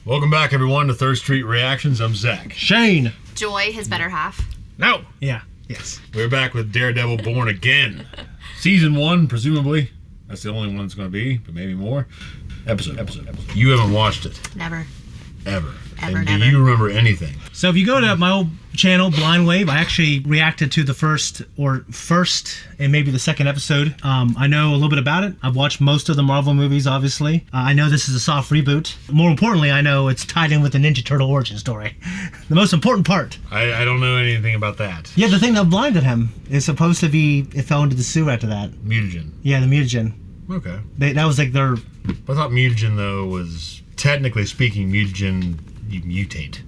Welcome back, everyone, to Third Street Reactions. I'm Zach. Shane. Joy, his better half. No. Yeah. Yes. We're back with Daredevil Born Again. Season 1, presumably. That's the only one it's going to be, but maybe more. Episode. You haven't watched it. Never. Ever. Ever, and never. do you remember anything? So if you go to my old channel, Blind Wave, I actually reacted to the first and maybe the second episode. I know a little bit about it. I've watched most of the Marvel movies, obviously. I know this is a soft reboot. More importantly, I know it's tied in with the Ninja Turtle origin story. The most important part. I don't know anything about that. Yeah, the thing that blinded him is supposed to be it fell into the sewer after that. Mutagen. Yeah, the mutagen. Okay. That was like their... I thought mutagen, though, was, technically speaking, mutagen... You mutate.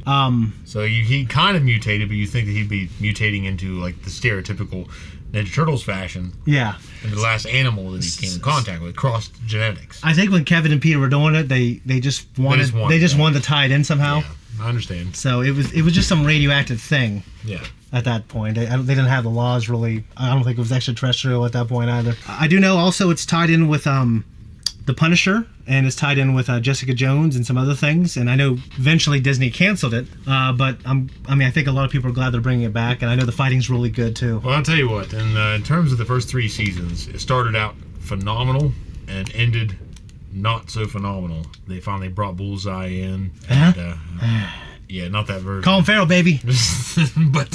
So he kind of mutated, but you think that he'd be mutating into like the stereotypical Ninja Turtles fashion. Yeah. And the last animal that he came in contact with crossed genetics. I think when Kevin and Peter were doing it, they just wanted to tie it in somehow. Yeah, I understand. So it was just some radioactive thing. Yeah. At that point, they didn't have the laws really. I don't think it was extraterrestrial at that point either. I do know also it's tied in with The Punisher, and it's tied in with Jessica Jones and some other things. And I know eventually Disney canceled it, but I think a lot of people are glad they're bringing it back, and I know the fighting's really good too. Well, I'll tell you what. In terms of the first 3 seasons, it started out phenomenal and ended not so phenomenal. They finally brought Bullseye in. And, yeah, not that version. Colin Farrell, baby. But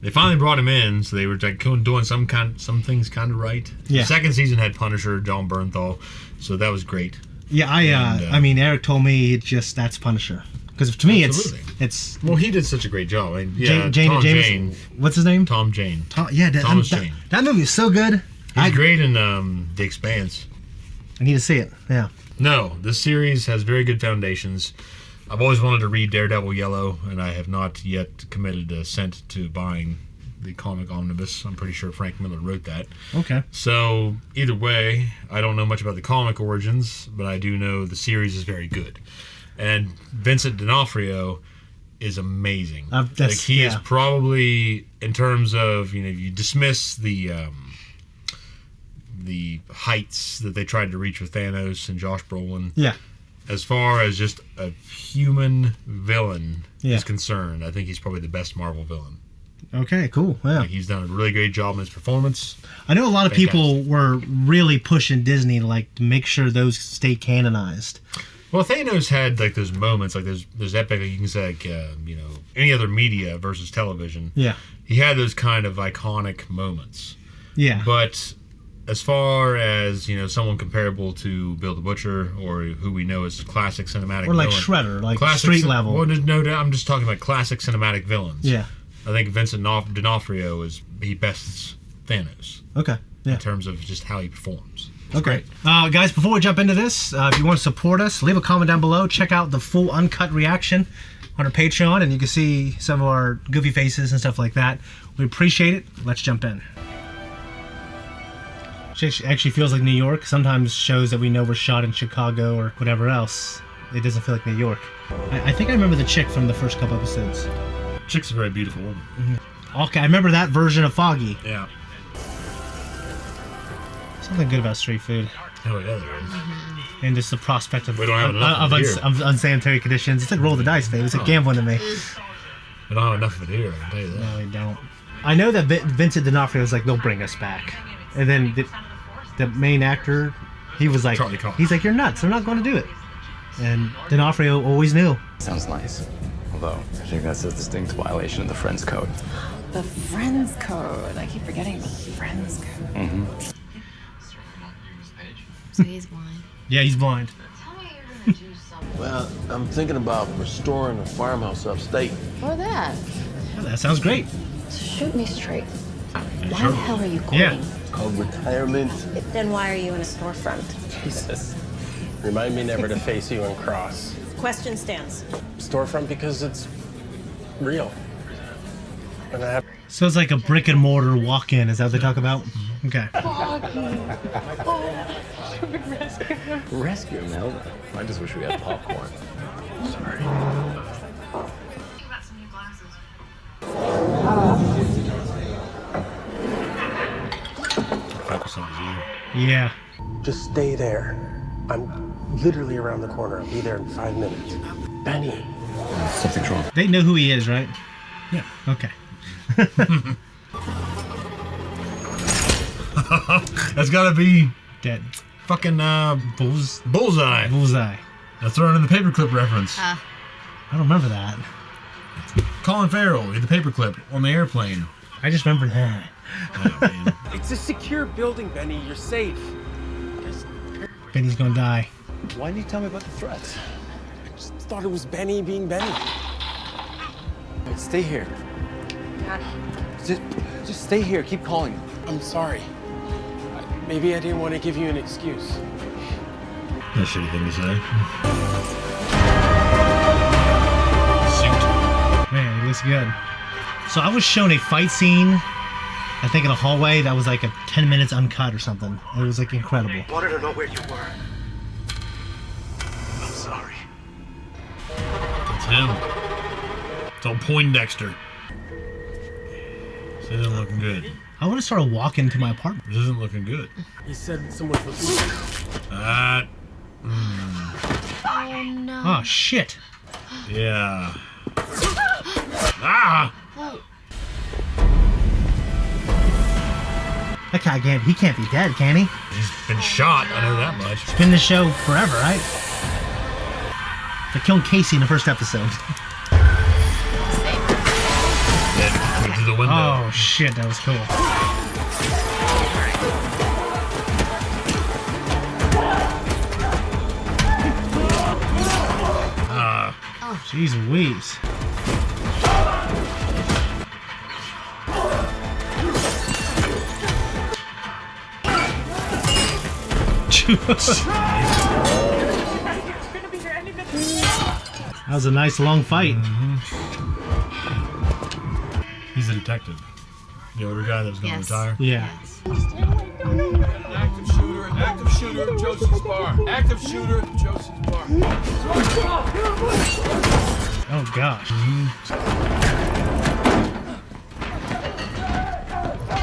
they finally brought him in, so they were like doing some things kind of right. Yeah. The second season had Punisher, John Bernthal, so that was great. Yeah, Eric told me that's Punisher. Because to me, it's well, he did such a great job. Jane. What's his name? Tom Jane. Thomas Jane. That movie is so good. He's great in The Expanse. I need to see it. Yeah. No, this series has very good foundations. I've always wanted to read Daredevil Yellow, and I have not yet committed a cent to buying the comic omnibus. I'm pretty sure Frank Miller wrote that. Okay. So, either way, I don't know much about the comic origins, but I do know the series is very good. And Vincent D'Onofrio is amazing. He is probably, in terms of, you dismiss the heights that they tried to reach with Thanos and Josh Brolin. Yeah. As far as just a human villain is concerned, I think he's probably the best Marvel villain. Okay, cool. Yeah. He's done a really great job in his performance. I know a lot of people were really pushing Disney to make sure those stay canonized. Well, Thanos had those moments, there's epic, you can say any other media versus television. Yeah. He had those kind of iconic moments. Yeah. But as far as, someone comparable to Bill the Butcher, or who we know as classic cinematic or villain. Shredder, street level. Well, no doubt, I'm just talking about classic cinematic villains. Yeah. I think Vincent D'Onofrio he bests Thanos. Okay. Yeah. In terms of just how he performs. Okay. Guys, before we jump into this, if you want to support us, leave a comment down below. Check out the full uncut reaction on our Patreon, and you can see some of our goofy faces and stuff like that. We appreciate it. Let's jump in. It actually feels like New York. Sometimes shows that we know were shot in Chicago or whatever else, it doesn't feel like New York. I think I remember the chick from the first couple episodes. Chick's a very beautiful woman. Mm-hmm. Okay, I remember that version of Foggy. Yeah. Something good about street food. Oh yeah, there is. Mm-hmm. And just the prospect of, we don't have enough of unsanitary conditions. It's like roll the dice, babe. It's like gambling to me. We don't have enough of it here, I can tell you that. No, we don't. I know that Vincent D'Onofrio was like, they'll bring us back. And then the main actor, he was like, he's like, you're nuts. They're not going to do it. And D'Onofrio always knew. Sounds nice. Although, I think that's a distinct violation of the Friends Code. The Friends Code. I keep forgetting the Friends Code. Mm-hmm. So he's blind. Yeah, he's blind. Well, I'm thinking about restoring a farmhouse upstate. Or that. Oh, that sounds great. Shoot me straight. Why the hell are you quitting? Yeah. It's called retirement. Then why are you in a storefront? Jesus. Remind me never to face you and cross. Question stands. Storefront because it's real. And I have... So it's like a brick and mortar walk-in. Is that what they talk about? Okay. Rescue him, Hilda. I just wish we had popcorn. Sorry. Focus on you. Yeah. Just stay there. I'm literally around the corner. I'll be there in 5 minutes. Benny. Something's wrong. They know who he is, right? Yeah. Okay. That's gotta be Dead. fucking Bullseye. Bullseye. That's throwing in the paperclip reference. I don't remember that. Colin Farrell, the paperclip on the airplane. I just remember that. Oh, man. It's a secure building, Benny. You're safe. Benny's gonna die. Why didn't you tell me about the threats? I just thought it was Benny being Benny. Wait, stay here. Just stay here. Keep calling. I'm sorry. Maybe I didn't want to give you an excuse. That's a shitty thing to say. Suit. Man, he looks good. So I was shown a fight scene, I think in a hallway that was like a 10 minutes uncut or something. It was like incredible. Wanted to know where you were. I'm sorry. It's him. It's old Poindexter. This isn't looking good. I would have started walking to my apartment. This isn't looking good. He said someone was. Oh no. Oh shit. Yeah. Ah! That guy he can't be dead, can he? He's been shot, I know that much. It's been in the show forever, right? They killed Casey in the first episode. Then through the window. Oh shit, that was cool. Jeez Louise. That was a nice long fight. Mm-hmm. He's a detective. The older guy that was going to retire. Yeah. Active shooter at Josie's bar. Active shooter at Josie's bar. Oh gosh.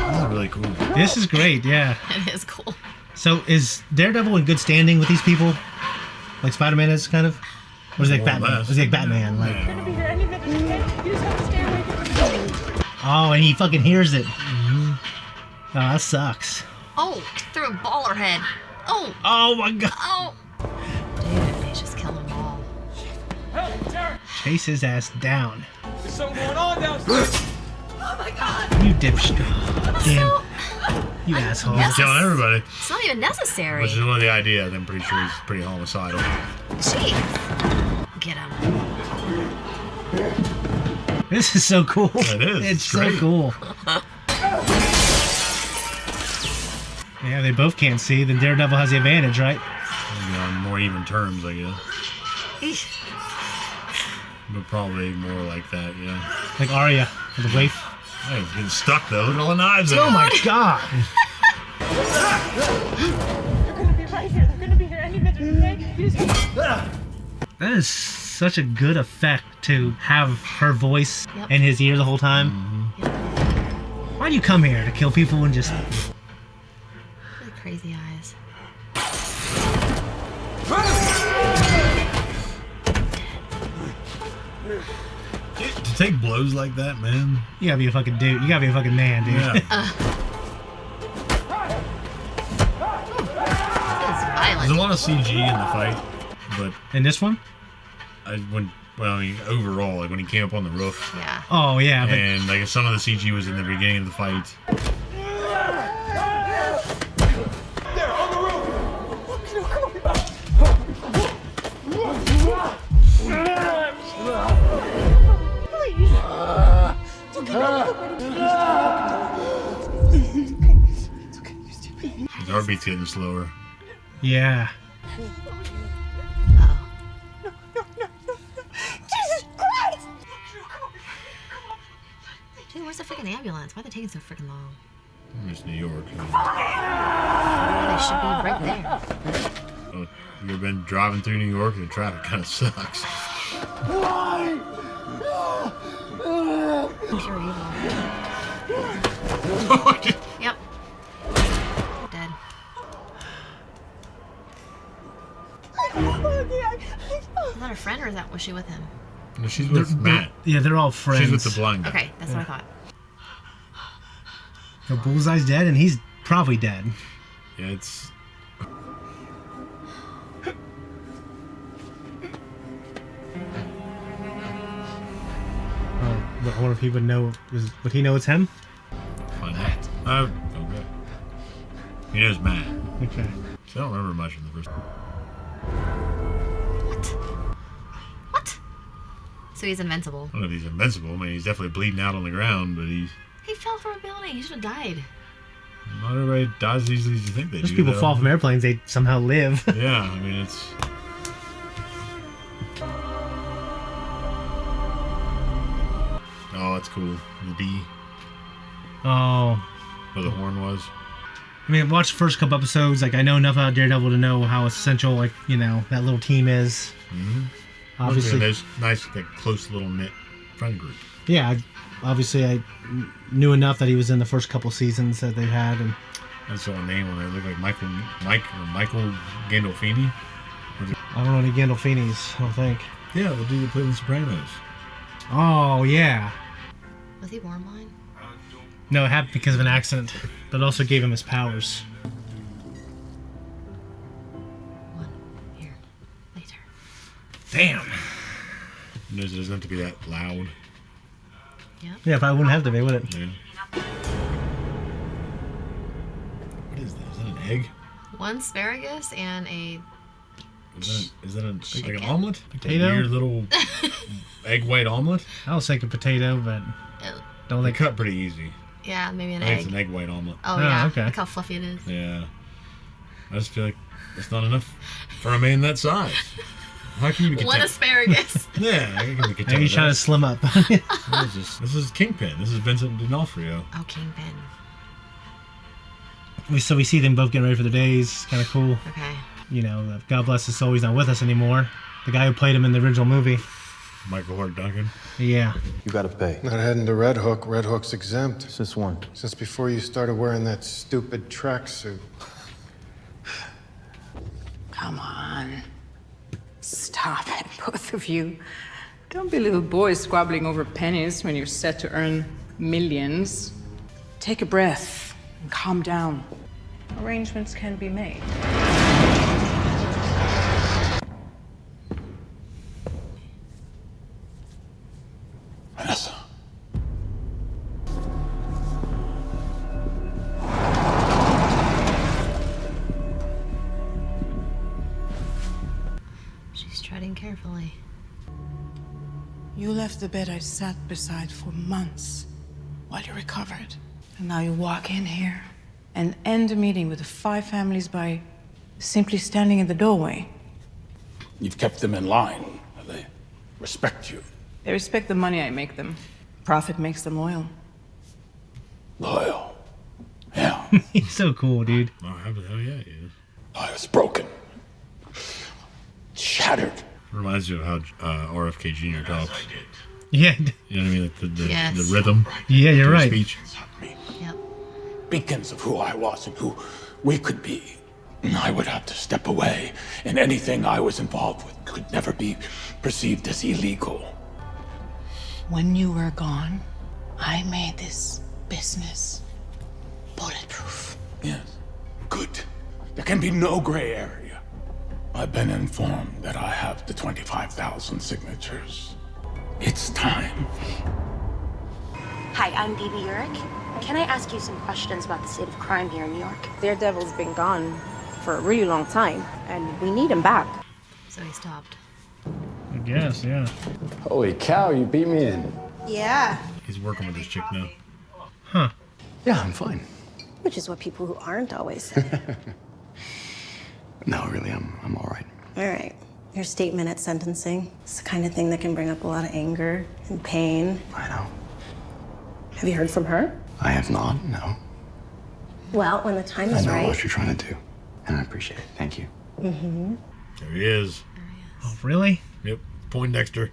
This is really cool. This is great, yeah. It is cool. So is Daredevil in good standing with these people? Like Spider-Man is, kind of? Or is he like More or Batman? less. Is he like Batman? Like, Yeah. oh, and he fucking hears it. Oh, that sucks. Oh, threw a baller head. Oh, Oh my god. oh. Dude, they just killed them all. Chase his ass down. There's something going on downstairs. Oh my god. You dipshit. Damn. You asshole. Yes. Killing everybody. It's not even necessary. Which is one of the ideas. I'm pretty sure he's pretty homicidal. Jeez. Get him. This is so cool. It is. It's so great. cool. Yeah, they both can't see. Then Daredevil has the advantage, right? Maybe on more even terms, I guess. Eesh. But probably more like that, yeah. Like Arya with the waif. Hey, he's getting stuck though. Look at all the knives in Oh it. my god. They're gonna be right here. They're gonna be here any minute, okay? You just That is such a good effect to have her voice Yep. in his ear the whole time. Why do you come here to kill people and just... Really crazy eyes. To take blows like that, man. You gotta be a fucking dude. You gotta be a fucking man, dude. Yeah. It's There's a violent. lot of CG in the fight, but And this one? overall, like when he came up on the roof, Yeah. Oh, yeah. But and like some of the CG was in the beginning of the fight. There, on the roof. His heartbeat's getting slower. yeah. Oh. Dude, where's the freaking ambulance? Why are they taking so freaking long? It's New York. They should be right there. Oh, you ever been driving through New York? The traffic kind of sucks. Pure evil. Yep. Dead. Is that a friend or is that Was she with him? No, she's with Matt. Yeah, they're all friends. She's with the blind guy. Okay, that's what I thought. So Bullseye's dead, and he's probably dead. Yeah, it's... I wonder if he would know. Would he know it's him? Find out. Okay. He knows Matt. Okay. So I don't remember much from the first. What? So he's invincible. I don't know if he's invincible. I mean, he's definitely bleeding out on the ground, but he's... He fell from a building. He should have died. Not everybody dies as easily as you think they do. Most people fall from airplanes, they somehow live. Yeah, I mean, it's... Oh, that's cool. The bee. Oh. Where the horn was. I mean, I watched the first couple episodes. Like, I know enough about Daredevil to know how essential, like, you know, that little team is. Mm-hmm. Obviously. There's nice, like, close little knit friend group. Yeah, obviously I knew enough that he was in the first couple seasons that they had. And I saw a name on there. It looked like Michael Gandolfini. I don't know any Gandolfinis, I don't think. Yeah, the dude that played in The Sopranos. Oh, yeah. Was he born blind? No, it happened because of an accident, but also gave him his powers. 1 year later. Damn. It doesn't have to be that loud. Yep. Yeah, if I wouldn't have to be, would it? Yeah. What is that? Is that an egg? 1 asparagus and a... Is that like an omelet? Potato? A weird little egg white omelet? I was thinking potato, but don't They they cut pretty easy. Yeah, maybe an I think egg. it's an egg white omelet. Oh, Oh, yeah. okay. Look how fluffy it is. Yeah. I just feel like it's not enough for a man that size. How can you be 1 content? asparagus. Yeah, I can be content. Maybe he's with trying that. to slim up. This is Kingpin. This is Vincent D'Onofrio. Oh, Kingpin. So we see them both getting ready for the days. Kind of cool. Okay. You know, God bless his soul, he's not with us anymore. The guy who played him in the original movie. Michael Hart Duncan. Yeah. You gotta pay. Not heading to Red Hook. Red Hook's exempt. Since when? Since before you started wearing that stupid tracksuit. Come on. Stop it, both of you. Don't be little boys squabbling over pennies when you're set to earn millions. Take a breath and calm down. Arrangements can be made. Vanessa. She's treading carefully. You left the bed I sat beside for months while you recovered. And now you walk in here and end a meeting with the 5 families by simply standing in the doorway. You've kept them in line. They respect you. They respect the money I make them. Profit makes them loyal. Loyal. Yeah. He's so cool, dude. Oh, hell yeah, he is. I was broken. Shattered. Reminds you of how RFK Jr. talks. Yeah. You know what I mean? Like the Yes. rhythm. Yeah, you're to his right. Speech. Yep. Beacons of who I was and who we could be. And I would have to step away, and anything I was involved with could never be perceived as illegal. When you were gone, I made this business bulletproof. Yes. Good. There can be no gray area. I've been informed that I have the 25,000 signatures. It's time. Hi, I'm Bibi Urich. Can I ask you some questions about the state of crime here in New York? Daredevil's been gone for a really long time, and we need him back. So he stopped. I guess, yeah. Holy cow, you beat me in. Yeah. He's working with this chick now. Huh. Yeah, I'm fine. Which is what people who aren't always say. No, really, I'm all right. All right. Your statement at sentencing is the kind of thing that can bring up a lot of anger and pain. I know. Have you heard from her? I have not, no. Well, when the time I is know right. what you're trying to do, and I appreciate it. Thank you. Mm-hmm. There he is. Oh, really? Yep. Poindexter.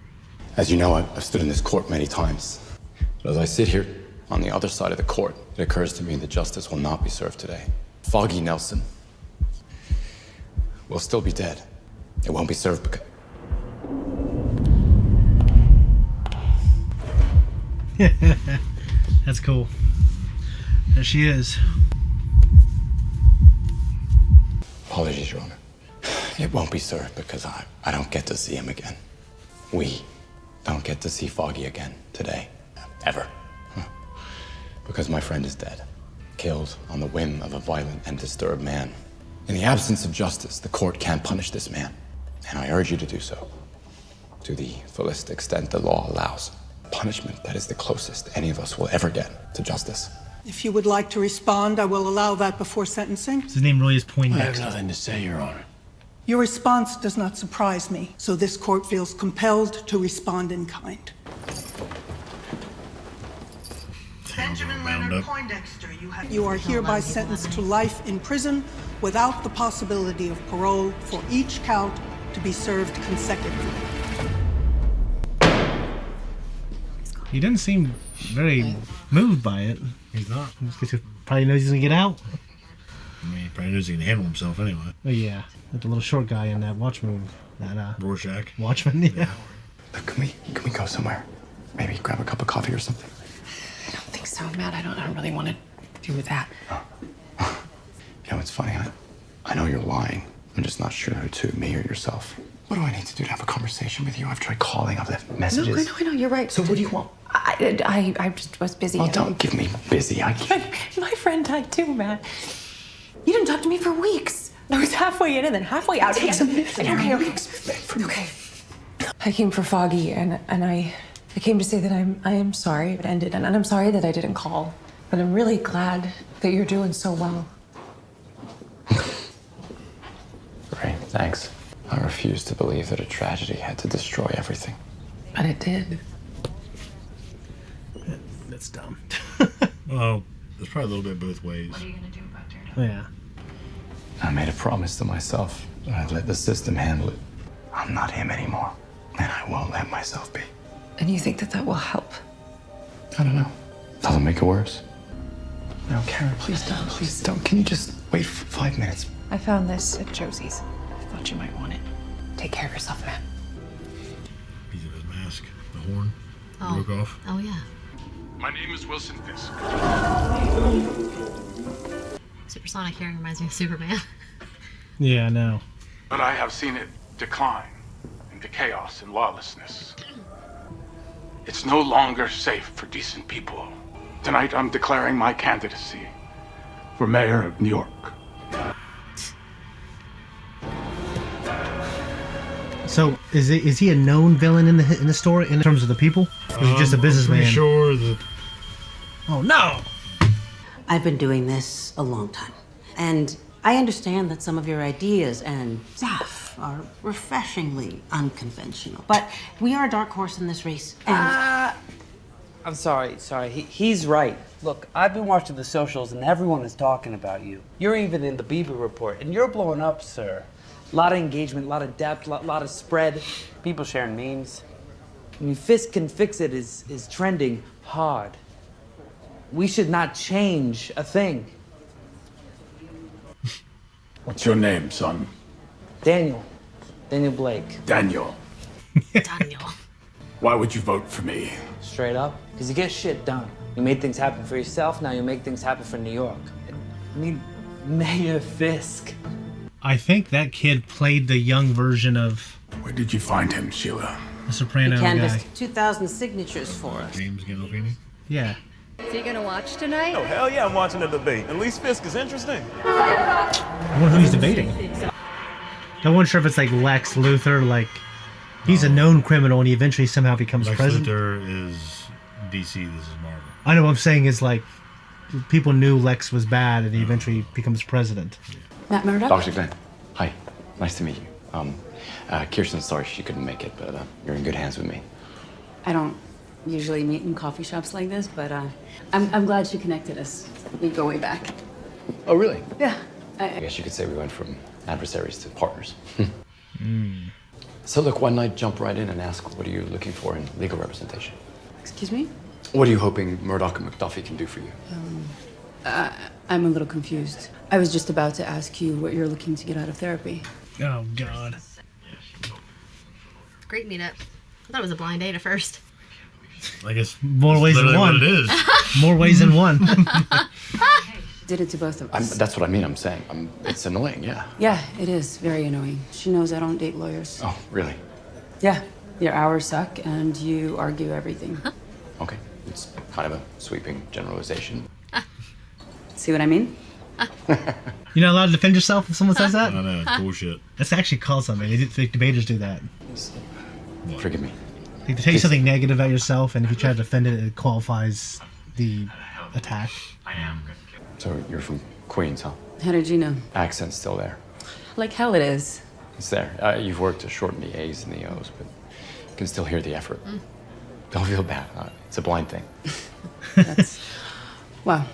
As you know, I've stood in this court many times. But as I sit here on the other side of the court, it occurs to me that justice will not be served today. Foggy Nelson will still be dead. It won't be served because... That's cool. There she is. Apologies, Your Honor. It won't be served because I don't get to see him again. We don't get to see Foggy again today. Ever. Because my friend is dead. Killed on the whim of a violent and disturbed man. In the absence of justice, the court can't punish this man. And I urge you to do so. To the fullest extent the law allows. Punishment that is the closest any of us will ever get to justice. If you would like to respond, I will allow that before sentencing. His name really is I Poindexter. have nothing to say, Your Honor. Your response does not surprise me, so this court feels compelled to respond in kind. Benjamin Leonard Poindexter, you are hereby sentenced to life in prison without the possibility of parole for each count to be served consecutively. He didn't seem very moved by it. He's not. Because he probably knows he's gonna get out. I mean, he probably knows he can handle himself anyway. Oh yeah, like the little short guy in that Watchmen, that Rorschach. Watchmen, yeah. Look, can we go somewhere? Maybe grab a cup of coffee or something. I don't think so, Matt. I don't really want to do with that. You know, it's funny. I know you're lying. I'm just not sure who to, me or yourself. What do I need to do to have a conversation with you? I've tried calling. I've left messages. No, I know. You're right. So what do you want? I just was busy. Well, don't give me busy. I can't. My friend died too, Matt. You didn't talk to me for weeks. I was halfway in and then halfway out. Take some minutes. Okay. I came for Foggy, and I came to say that I am sorry it ended, and I'm sorry that I didn't call. But I'm really glad that you're doing so well. Great, thanks. I refuse to believe that a tragedy had to destroy everything. But it did. That's dumb. Well, there's probably a little bit both ways. What are you gonna do about Daredevil? Yeah. I made a promise to myself that I'd let the system handle it. I'm not him anymore, and I won't let myself be. And you think that will help? I don't know. Doesn't make it worse. No, Karen, please don't. Please don't. Can you just wait for 5 minutes? I found this at Josie's. I thought you might want it. Take care of yourself, Matt. Piece of his mask, the horn, broke off. Oh, yeah. My name is Wilson Fisk. Supersonic hearing reminds me of Superman. Yeah, I know. But I have seen it decline into chaos and lawlessness. It's no longer safe for decent people. Tonight I'm declaring my candidacy for mayor of New York. So is he a known villain in the story in terms of the people? Or is he just a businessman? I'm pretty sure that. Oh no! I've been doing this a long time, and I understand that some of your ideas and stuff are refreshingly unconventional. But we are a dark horse in this race, and I'm sorry. He's right. Look, I've been watching the socials, and everyone is talking about you. You're even in the Bieber report, and you're blowing up, sir. A lot of engagement, a lot of depth, a lot of spread. People sharing memes. I mean, Fisk Can Fix It is trending hard. We should not change a thing. What's your name, son? Daniel Blake. Daniel. Daniel. Why would you vote for me? Straight up, because you get shit done. You made things happen for yourself, now you make things happen for New York. I mean, Mayor Fisk. I think that kid played the young version of... Where did you find him, Sheila? The Soprano he guy. canvassed 2,000 signatures for us. James Gandolfini? Yeah. So you gonna watch tonight? Oh, hell yeah, I'm watching the debate. At least Fisk is interesting. I wonder who he's debating. I wonder if it's like Lex Luthor, like... He's a known criminal and he eventually somehow becomes Lex president. Luthor is DC, this is Marvel. I know what I'm saying is like... People knew Lex was bad and he eventually becomes president. Matt Murdock? Dr. Glenn, hi. Nice to meet you. Kirsten's sorry she couldn't make it, but you're in good hands with me. I don't usually meet in coffee shops like this, but I'm glad she connected us. We go way back. Oh, really? Yeah. I guess you could say we went from adversaries to partners. So look, why not jump right in and ask, what are you looking for in legal representation? Excuse me? What are you hoping Murdoch and McDuffie can do for you? I'm a little confused. I was just about to ask you what you're looking to get out of therapy. Oh, God. Great meetup. I thought it was a blind date at first. I guess more ways than one. What it is. More ways than one. Did it to both of us. That's what I mean. I'm saying it's annoying. Yeah. Yeah, it is very annoying. She knows I don't date lawyers. Oh, really? Yeah, your hours suck and you argue everything. Okay, it's kind of a sweeping generalization. See what I mean? You're not allowed to defend yourself if someone says that? I know, it's bullshit. That's actually called something. Debaters do that. Forgive me. They tell you something negative about yourself, and if you try to defend it, it qualifies the attack. I am. So you're from Queens, huh? How did you know? Accent's still there. Like hell it is. It's there. You've worked to shorten the A's and the O's, but you can still hear the effort. Don't feel bad. It's a blind thing. That's... Wow.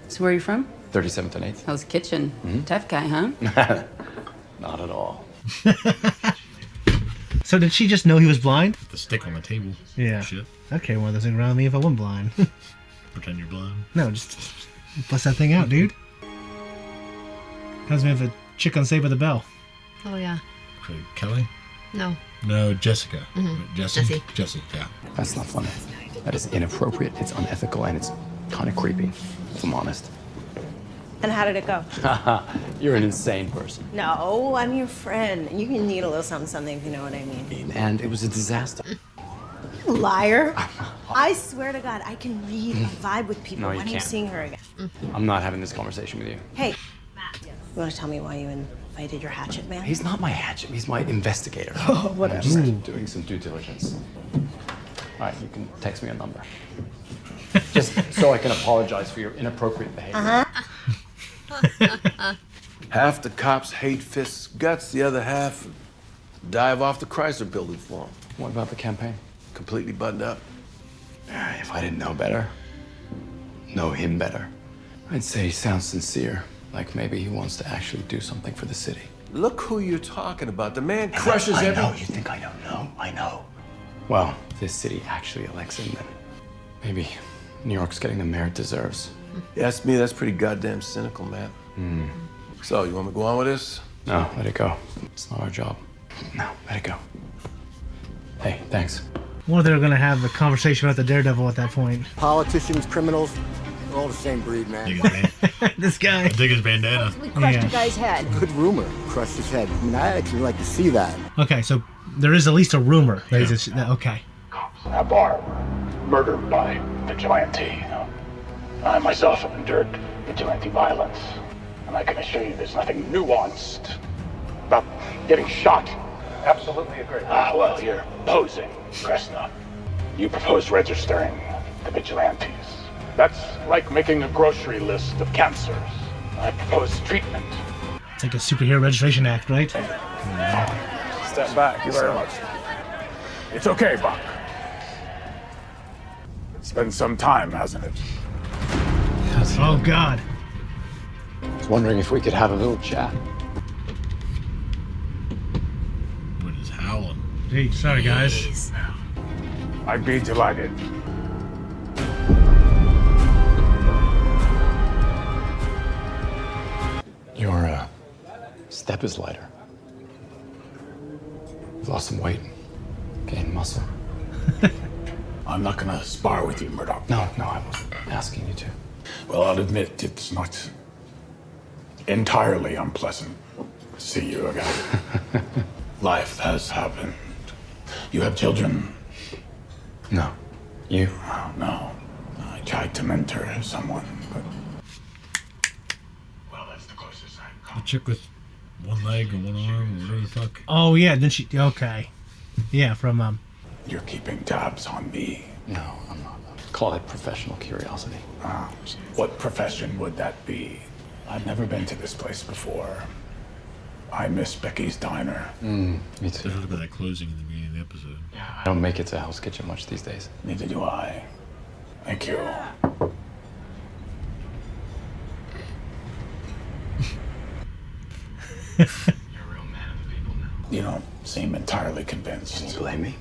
So where are you from? 37th and 8th. Hell's Kitchen. Tough guy, huh? Not at all. So did she just know he was blind? The stick on the table. Yeah. Shit. I'd carry one of those things around me if I wasn't blind. Pretend you're blind. No, just bust that thing out, dude. Reminds me of a chick on Saved by the Bell. Oh, yeah. Kelly? No. No, Jessica. Jesse, yeah. That's not funny. That is inappropriate, it's unethical, and it's kind of creepy, if I'm honest. And how did it go? You're an insane person. No, I'm your friend. You can need a little something, if you know what I mean. And it was a disaster. Liar. I swear to God, I can read a vibe with people. No, you when are you can't. seeing her again? I'm not having this conversation with you. Hey, you want to tell me why you invited your hatchet man? He's not my hatchet, he's my investigator. Oh, whatever. I'm just doing some due diligence. All right, you can text me a number. Just so I can apologize for your inappropriate behavior. Half the cops hate Fisk's guts, the other half dive off the Chrysler building for him. What about the campaign? Completely buttoned up. If I didn't know better, know him better, I'd say he sounds sincere. Like maybe he wants to actually do something for the city. Look who you're talking about. The man crushes I every... know, you think I don't know? I know. Well, if this city actually elects him, then maybe New York's getting the mayor it deserves. You ask me, that's pretty goddamn cynical, man. So, you want me to go on with this? No, let it go. It's not our job. No, let it go. Hey, thanks. Well, they're going to have a conversation about the Daredevil at that point. Politicians, criminals, they're all the same breed, man. This guy. I dig his bandana. We crushed the guy's head. Good rumor. Crushed his head. I mean, I'd actually like to see that. Okay, so there is at least a rumor. That he's okay. At bar, murdered by vigilante. I myself have endured vigilante violence, and I can assure you there's nothing nuanced about getting shot. Absolutely agree. Well, you're posing, Kresna. You propose registering the vigilantes. That's like making a grocery list of cancers. I propose treatment. It's like a superhero registration act, right? Step back. Thank you very much. It's okay, Buck. It's been some time, hasn't it? Oh, God. I was wondering if we could have a little chat. What is howling? Hey, sorry, guys. I'd be delighted. Your step is lighter. You've lost some weight, gained muscle. I'm not gonna spar with you, Murdoch. No, I wasn't asking you to. Well, I'll admit it's not entirely unpleasant to see you again. Life has happened. You have children? No. You? Oh, no. I tried to mentor someone, but... Well, that's the closest I've come. The chick with one leg or one arm, or whatever the fuck. Oh, yeah, then she... Okay. Yeah, from, You're keeping tabs on me. No, I'm not. Call it professional curiosity. What profession would that be? I've never been to this place before. I miss Becky's Diner. Me too. There's about that closing in the beginning of the episode. I don't make it to Hell's Kitchen much these days. Neither do I. Thank you. You don't seem entirely convinced. Can you blame me?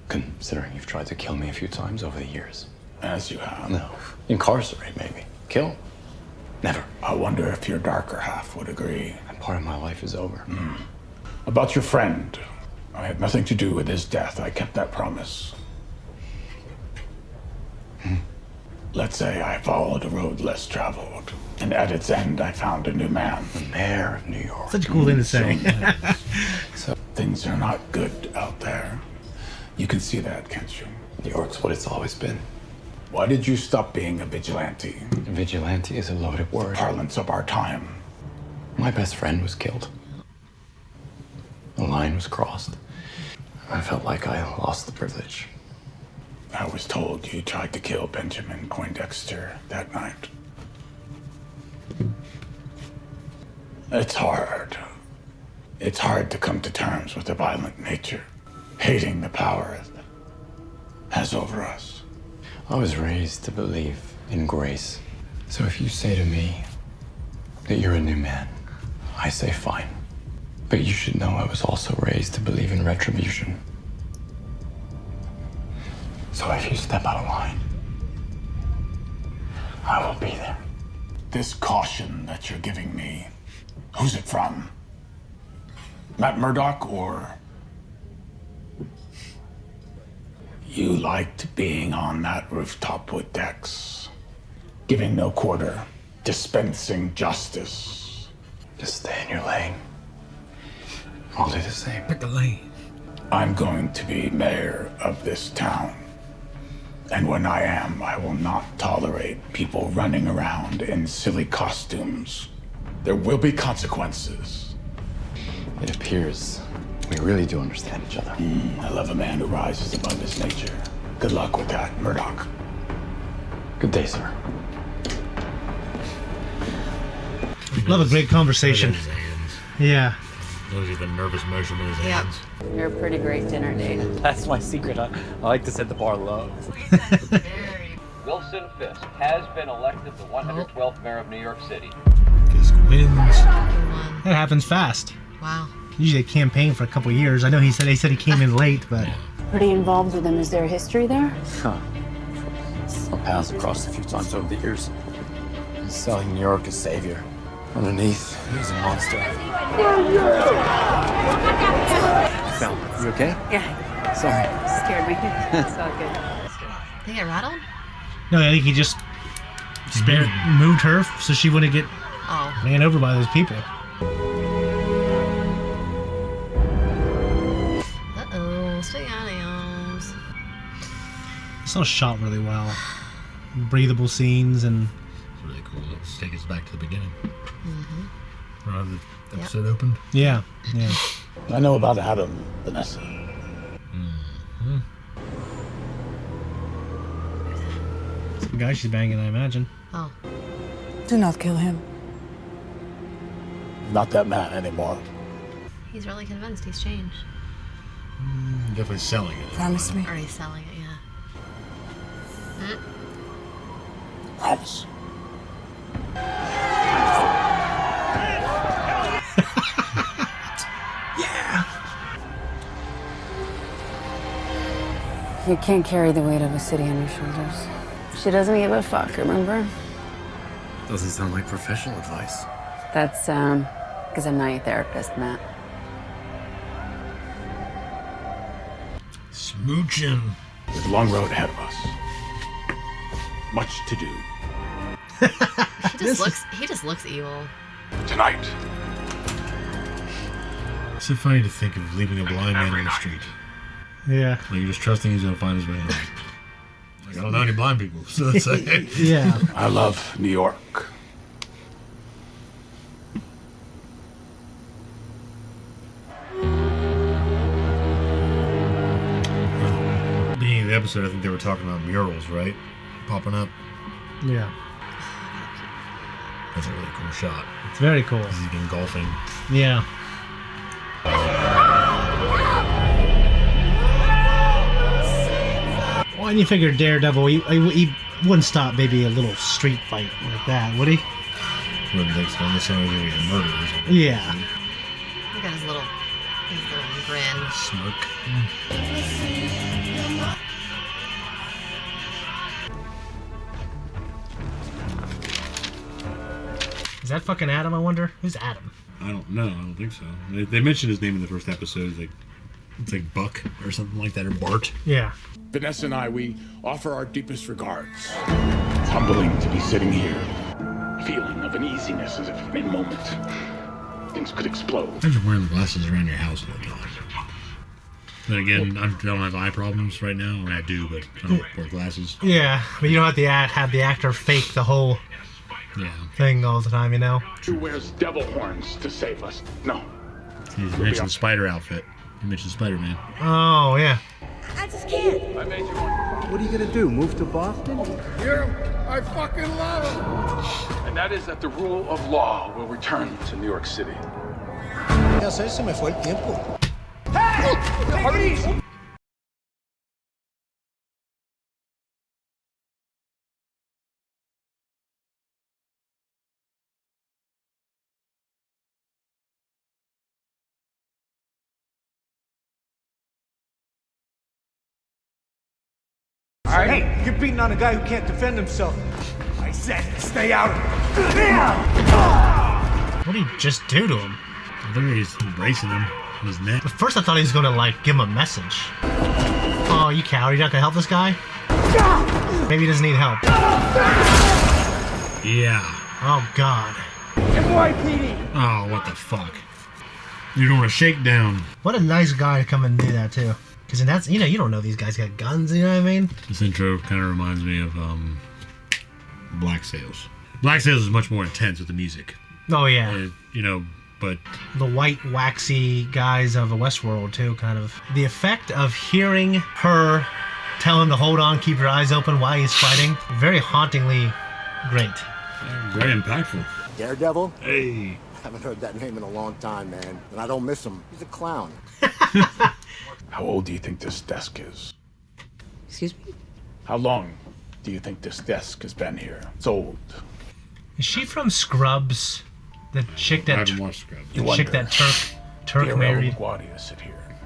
Considering you've tried to kill me a few times over the years. As you have. No. Incarcerate, maybe. Kill? Never. I wonder if your darker half would agree. And part of my life is over. About your friend, I had nothing to do with his death. I kept that promise. Let's say I followed a road less traveled, and at its end I found a new man, the mayor of New York. Such a cool thing to say. So things are not good out there. You can see that, can't you? New York's what it's always been. Why did you stop being a vigilante? Vigilante is a loaded word. Parlance of our time. My best friend was killed. The line was crossed. I felt like I lost the privilege. I was told you tried to kill Benjamin Poindexter that night. It's hard. It's hard to come to terms with a violent nature, hating the power that has over us. I was raised to believe in grace. So if you say to me that you're a new man, I say fine. But you should know I was also raised to believe in retribution. So if you step out of line, I will be there. This caution that you're giving me, who's it from? Matt Murdock, or... You liked being on that rooftop with Dex, giving no quarter, dispensing justice. Just stay in your lane. I'll do the same. Pick a lane. I'm going to be mayor of this town. And when I am, I will not tolerate people running around in silly costumes. There will be consequences. It appears we really do understand each other. I love a man who rises above his nature. Good luck with that, Murdoch. Good day, sir. Love a great conversation. Yeah. Those are the nervous motion in his hands. You're a pretty great dinner date. That's my secret. I like to set the bar low. Wilson Fisk has been elected the 112th mayor of New York City. Fisk wins. That happens fast. Wow. Usually a campaign for a couple years. I know he said he came in late, but Pretty involved with him. Is there a history there? Huh. Our paths crossed a few times over the years. He's selling New York as savior. Underneath, he's a monster. Sal, you okay? Yeah. Sorry. Scared me. It's all good. They get rattled? no, I think he just moved her so she wouldn't get ran over by those people. Uh-oh, spaghettios. It's all shot really well. Breathable scenes and... It's really cool. Let's take us back to the beginning. Mm-hmm. How the episode opened. Yeah, yeah. I know about Adam, Vanessa. Mm-hmm. Some guy she's banging, I imagine. Oh. Do not kill him. Not that man anymore. He's really convinced he's changed. Definitely selling it. Promise me. Or he's selling it, yeah. Promise. You can't carry the weight of a city on your shoulders. She doesn't give a fuck, remember? Doesn't sound like professional advice. That's, because I'm not your therapist, Matt. Smooching. There's a long road ahead of us. Much to do. He just looks evil. Tonight. It's so funny to think of leaving a blind man on the street. Yeah. Like you're just trusting he's gonna find his way home. Like I don't know any blind people, so it's like yeah. I love New York. Beginning of the episode, I think they were talking about murals, right? Popping up. Yeah. That's a really cool shot. It's very cool. He's been golfing. Yeah. Well, and you figure Daredevil, he wouldn't stop maybe a little street fight like that, would he? Wouldn't think so. Unless someone was going to be a murderer or something. Yeah. Look at his little grin. Smirk. Is that fucking Adam, I wonder? Who's Adam? I don't know. I don't think so. They mentioned his name in the first episode. Like It's like Buck or something like that, or Bart. Yeah. Vanessa and I, we offer our deepest regards. It's humbling to be sitting here, feeling of an easiness as if in a moment things could explode. Imagine wearing the glasses around your house all the time. Then again, I don't have eye problems right now. I mean, I do, but I don't wear glasses. Yeah, but you don't have to have the actor fake the whole thing all the time, you know? Who wears devil horns to save us? No. You mentioned the spider outfit. You mentioned Spider-Man. Oh, yeah. I just can't. I made you one. What are you gonna do? Move to Boston? I fucking love him. And that is that the rule of law will return to New York City. Ya sé, se me fue el tiempo. Hey! Hey, you're beating on a guy who can't defend himself. I said, stay out of it. What did he just do to him? I think he's embracing him in his neck. At first I thought he was gonna, like, give him a message. Oh, you coward, you're not gonna help this guy? Maybe he doesn't need help. Yeah. Oh, God. NYPD! Oh, what the fuck? You're doing a shakedown. What a nice guy to come and do that, too. Because that's, you know, you don't know these guys got guns, you know what I mean? This intro kind of reminds me of Black Sails. Black Sails is much more intense with the music. Oh, yeah. You know, but... The white, waxy guys of a Westworld, too, kind of. The effect of hearing her tell him to hold on, keep your eyes open while he's fighting, very hauntingly great. Very impactful. Daredevil? Hey. Haven't heard that name in a long time, man. And I don't miss him. He's a clown. How old do you think this desk is? Excuse me? How long do you think this desk has been here? It's old. Is she from Scrubs? The chick that... I haven't watched Scrubs. The chick that Turk married? LaGuardia sit here.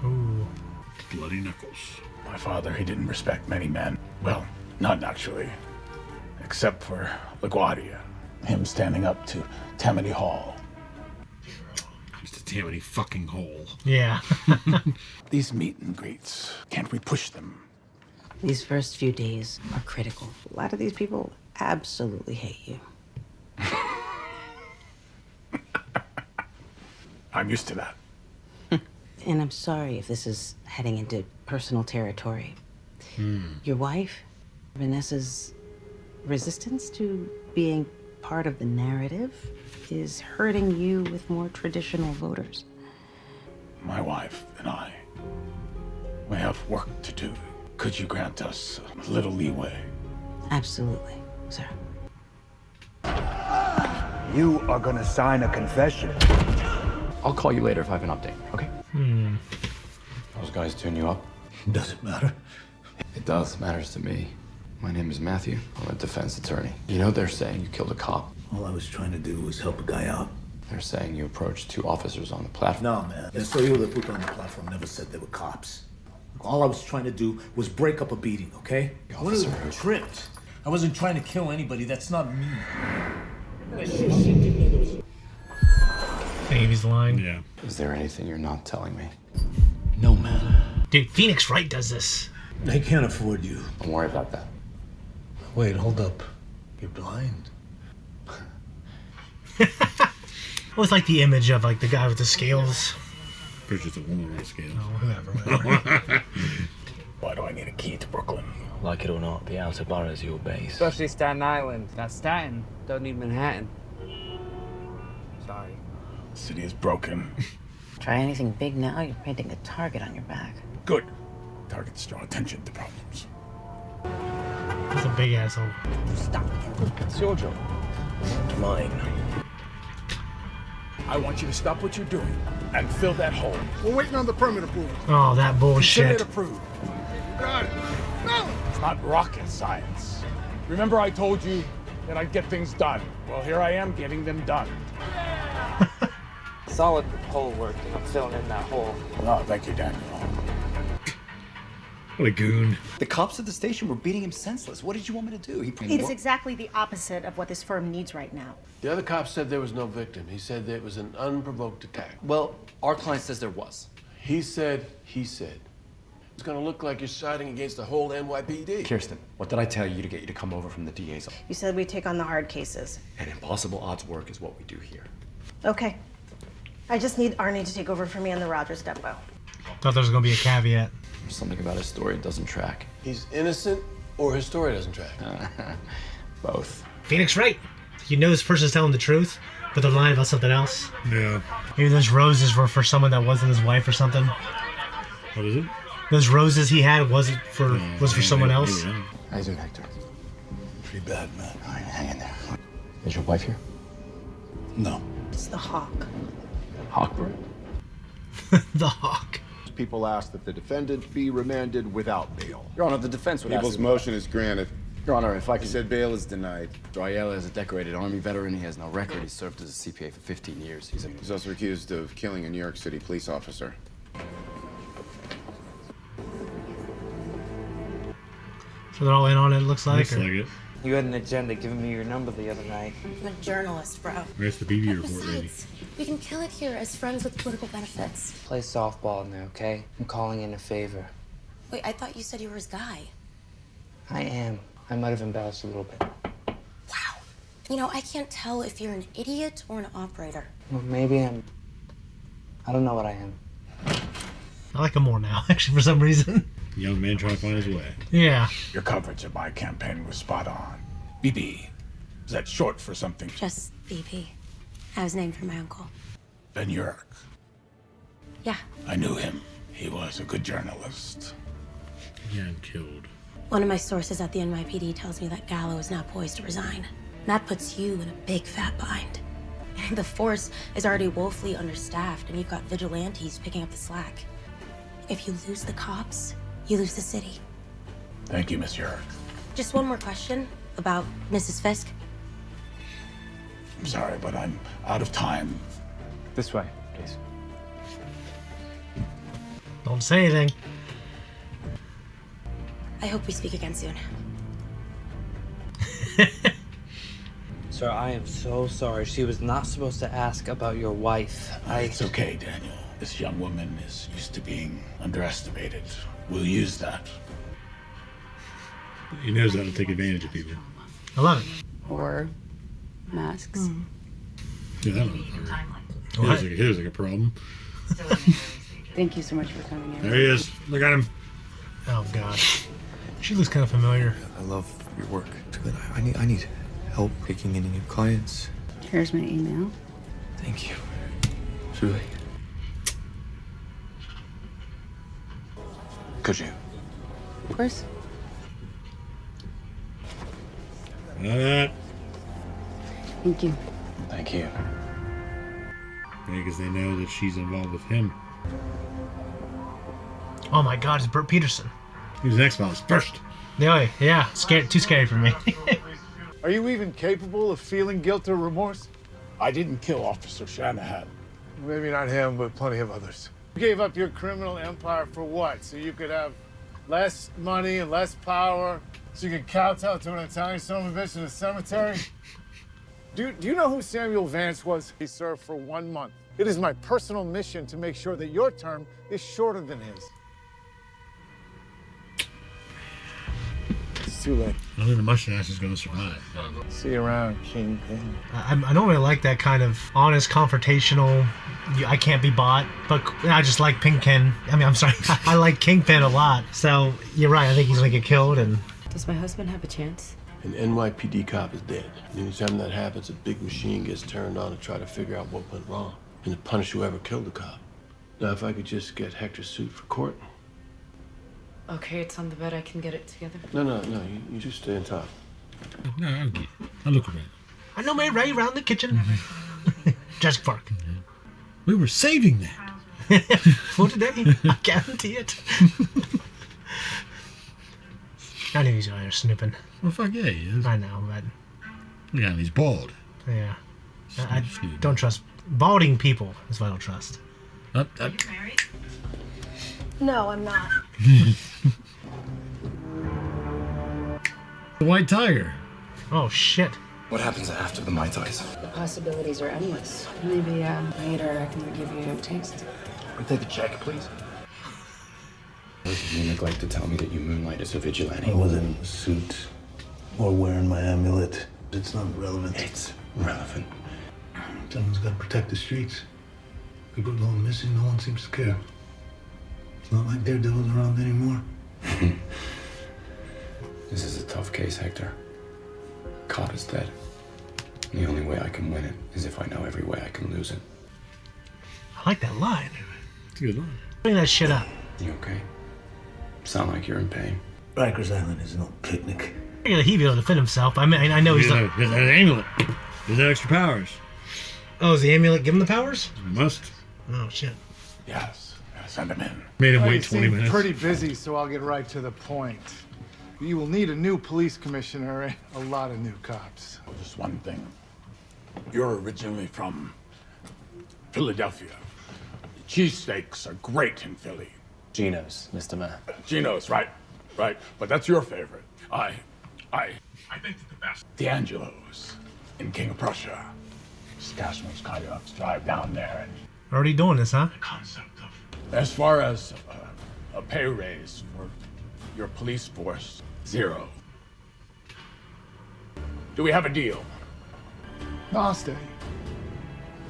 Ooh. Bloody knuckles. My father, he didn't respect many men. Well, none actually. Except for LaGuardia. Him standing up to Tammany Hall. Mr. Tammany fucking Hall. Yeah. These meet and greets, can't we push them? These first few days are critical. A lot of these people absolutely hate you. I'm used to that. And I'm sorry if this is heading into personal territory. Your wife, Vanessa's resistance to being part of the narrative is hurting you with more traditional voters. My wife and I, we have work to do. Could you grant us a little leeway? Absolutely, sir. You are gonna sign a confession. I'll call you later if I have an update, okay? Those guys tune you up? Does it matter? It does. It matters to me. My name is Matthew. I'm a defense attorney. You know they're saying you killed a cop. All I was trying to do was help a guy out. They're saying you approached two officers on the platform. No, man. The story they put on the platform never said they were cops. All I was trying to do was break up a beating, okay? One of them tripped. I wasn't trying to kill anybody. That's not me. Davy's line. Yeah. Is there anything you're not telling me? No, man. Dude, Phoenix Wright does this. They can't afford you. Don't worry about that. Wait, hold up. You're blind. It was like the image of, like, the guy with the scales. There's just a woman on the scale. Oh, whoever. Why do I need a key to Brooklyn? Like it or not, the outer borough's your base. Especially Staten Island. That's Staten. Don't need Manhattan. Sorry. The city is broken. Try anything big now, you're painting a target on your back. Good. Targets draw attention to problems. He's a big asshole. Stop. It's your job. Not mine. I want you to stop what you're doing and fill that hole. We're waiting on the permit approval. Oh, that Consider bullshit. it approved. Got it. No! It's not rocket science. Remember I told you that I'd get things done. Well, here I am getting them done. Solid hole work, and I'm filling in that hole. Oh, thank you, Daniel. What a goon. The cops at the station were beating him senseless. What did you want me to do? It's exactly the opposite of what this firm needs right now. The other cop said there was no victim. He said that it was an unprovoked attack. Well, our client says there was. He said. It's gonna look like you're siding against the whole NYPD. Kirsten, what did I tell you to get you to come over from the DA's office? You said we take on the hard cases. And impossible odds work is what we do here. Okay. I just need Arnie to take over for me on the Rogers depot. Thought there was going to be a caveat. There's something about his story that doesn't track. He's innocent or his story doesn't track? Both. Phoenix, right? You know this person's telling the truth, but they're lying about something else. Yeah. Maybe those roses were for someone that wasn't his wife or something. What is it? Those roses he had was for someone else. How you doing, Hector? Pretty bad, man. All right, hang in there. Is your wife here? No. It's the Hawk. Hawkbird? The Hawk. People ask that the defendant be remanded without bail. Your Honor, the defense would ask... People's motion is granted. Your Honor, if I could... He said bail is denied. Dryella is a decorated Army veteran. He has no record. He served as a CPA for 15 years. He's also accused of killing a New York City police officer. So they're all in on it, looks like? Looks like it. You had an agenda giving me your number the other night. I'm a journalist, bro. Where's the BB report, lady? Besides, we can kill it here as friends with political benefits. Play softball now, okay? I'm calling in a favor. Wait, I thought you said you were his guy. I am. I might have embellished a little bit. Wow. You know, I can't tell if you're an idiot or an operator. Well, maybe I'm... I don't know what I am. I like him more now, actually, for some reason. Young man trying to find his way. Yeah. Your coverage of my campaign was spot on. BB. Is that short for something? Just BP. I was named for my uncle. Ben Urich. Yeah. I knew him. He was a good journalist. Yeah, and killed. One of my sources at the NYPD tells me that Gallo is now poised to resign. And that puts you in a big fat bind. The force is already woefully understaffed, and you've got vigilantes picking up the slack. If you lose the cops, you lose the city. Thank you, Miss Urich. Just one more question about Mrs. Fisk. I'm sorry, but I'm out of time. This way, please. Don't say anything. I hope we speak again soon. Sir, I am so sorry. She was not supposed to ask about your wife. It's okay, Daniel. This young woman is used to being underestimated. We'll use that. He knows how to take advantage of people. I love it. Or masks. Yeah, that motherfucker. He was like a problem. Thank you so much for coming in. There he is. Look at him. Oh, God. She looks kind of familiar. I love your work. But I need help picking any new clients. Here's my email. Thank you. Truly. Could you? Of course. That. Thank you. Thank you. Because they know that she's involved with him. Oh my God, it's Bert Peterson. He was an X-Files first. Yeah. Too scary for me. Are you even capable of feeling guilt or remorse? I didn't kill Officer Shanahan. Maybe not him, but plenty of others. You gave up your criminal empire for what? So you could have less money and less power? So you could kowtow to an Italian son of a bitch in a cemetery? Do you know who Samuel Vance was? He served for 1 month. It is my personal mission to make sure that your term is shorter than his. It's too late. I don't think the mustache is going to survive. See you around, Kingpin. I don't really like that kind of honest, confrontational, I can't be bought, but I just like Pinkpin. I'm sorry, I like Kingpin a lot. So you're right, I think he's going to get killed. And Does my husband have a chance? An NYPD cop is dead. Anytime that happens, a big machine gets turned on to try to figure out what went wrong and to punish whoever killed the cop. Now, if I could just get Hector's suit for court. Okay, it's on the bed. I can get it together. No. You just stay on top. No, I'll get it. I'll look around. I know my way around the kitchen. Jurassic Park. We were saving that. For today, I guarantee it. I knew he was out there snooping. Well, fuck yeah, he is. I know, but... Yeah, he's bald. Yeah. I don't trust... Balding people is what I don't trust. Up. No, I'm not. The White Tiger. Oh, shit. What happens after the Mai Tais? The possibilities are endless. Maybe later I can give you a taste. I'll take a check, please. You neglect to tell me that you moonlight as a vigilante. I wasn't in a suit or wearing my amulet. It's not relevant. It's relevant. Someone's got to protect the streets. People are going missing. No one seems to care. It's not like Daredevil's around anymore. This is a tough case, Hector. Cobb is dead. And the only way I can win it is if I know every way I can lose it. I like that line. It's a good line. Bring that shit up. You okay? Sound like you're in pain. Rikers Island is no picnic. He'd be able to defend himself. I mean, I know he's like... He has an amulet. He has extra powers. Oh, is the amulet give him the powers? He must. Oh, shit. Yes. Send him in. Made him Well, wait you 20 seem minutes. pretty busy, so I'll get right to the point. You will need a new police commissioner and a lot of new cops. Just one thing. You're originally from Philadelphia. Cheesesteaks are great in Philly. Geno's, Mr. Mayor. Geno's, right. Right. But that's your favorite. I think that the best. D'Angelo's in King of Prussia. Stasma's Coyotes drive down there and Already doing this, huh? the concept of. As far as a pay raise for your police force, 0. Do we have a deal? No, I'll stay.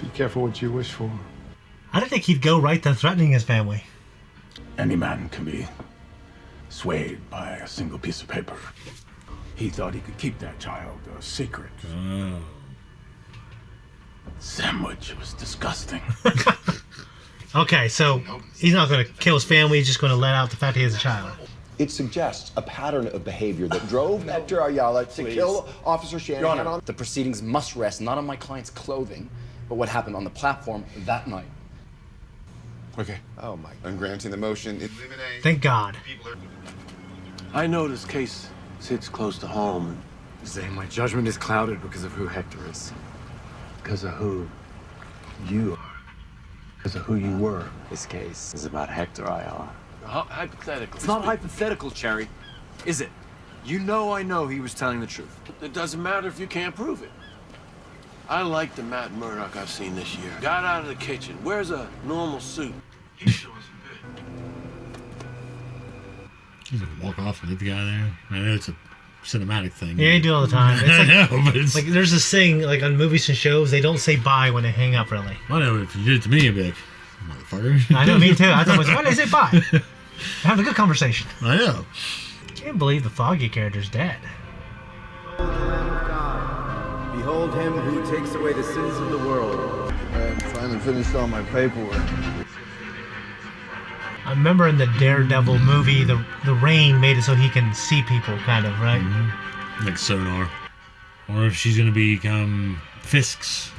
Be careful what you wish for. I didn't think he'd go right to threatening his family. Any man can be swayed by a single piece of paper. He thought he could keep that child a secret. Sandwich was disgusting. Okay, so he's not going to kill his family. He's just going to let out the fact he has a child. It suggests a pattern of behavior that drove Hector Ayala to kill Officer Shanahan. Your Honor, the proceedings must rest not on my client's clothing, but what happened on the platform that night. Okay. Oh my. I'm granting the motion. Eliminate. Thank God. I know this case sits close to home. Saying my judgment is clouded because of who Hector is. Because of who you are. Because of who you were. This case is about Hector Ayala. Hypothetically. It's not hypothetical, Cherry. Is it? You know I know he was telling the truth. It doesn't matter if you can't prove it. I like the Matt Murdock I've seen this year. Got out of the kitchen. Wears a normal suit. He's doing some good. He's gonna walk off and leave the guy there. I know it's a cinematic thing. Yeah, you do it all the time. It's like, I know, but it's... like there's this thing, like on movies and shows, they don't say bye when they hang up, really. I know, if you did it to me, I'd be like, motherfucker. I know, me too. I thought, why did they say bye? Having a good conversation. I know. Can't believe the Foggy character's dead. Behold him who takes away the sins of the world. I finally finished all my paperwork. I remember in the Daredevil movie, the rain made it so he can see people, kind of, right? Mm-hmm. Like sonar. Or if she's going to become Fisk's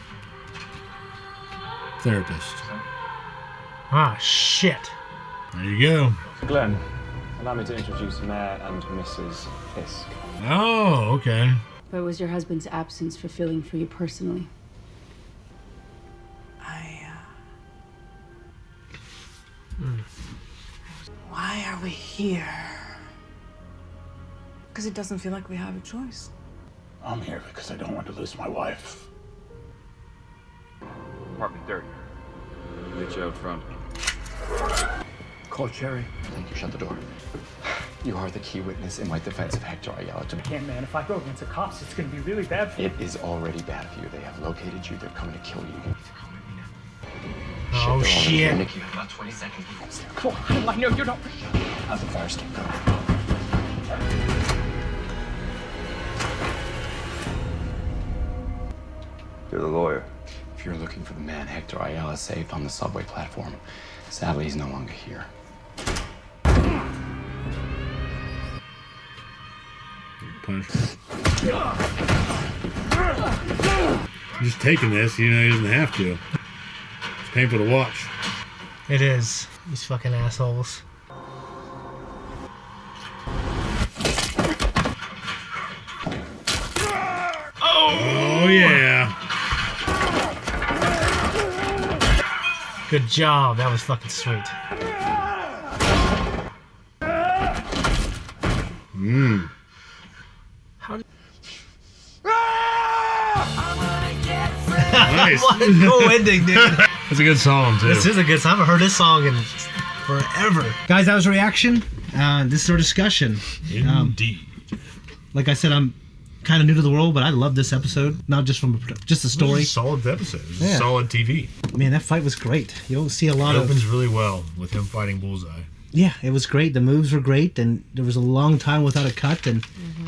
therapist. Ah, shit. There you go. Glenn, allow me to introduce Mayor and Mrs. Fisk. Oh, okay. But was your husband's absence fulfilling for you personally? Why are we here? Because it doesn't feel like we have a choice. I'm here because I don't want to lose my wife. Apartment 30. Meet you out front. Call Cherry. Thank you. Shut the door. You are the key witness in my defense of Hector Ayala. I can't, man. If I go against the cops, it's going to be really bad for you. It is already bad for you. They have located you. They're coming to kill you. Oh, shit. Nick, you have about 20 seconds before it's there. Come on, I know you're not. How's the fire escape going? You're the lawyer. If you're looking for the man Hector Ayala saved on the subway platform, sadly he's no longer here. He's just taking this, you know, he doesn't have to. It's painful to watch. It is. These fucking assholes. Oh, yeah. Good job. That was fucking sweet. Nice. What a cool ending, dude. That's a good song, too. This is a good song. I haven't heard this song in forever. Guys, that was a reaction. This is our discussion. Indeed. Like I said, I'm kind of new to the world, but I love this episode. Not just from just the story. It was a solid episode. It was solid TV. Man, that fight was great. You don't see a lot of... It opens really well with him fighting Bullseye. Yeah, it was great. The moves were great, and there was a long time without a cut, and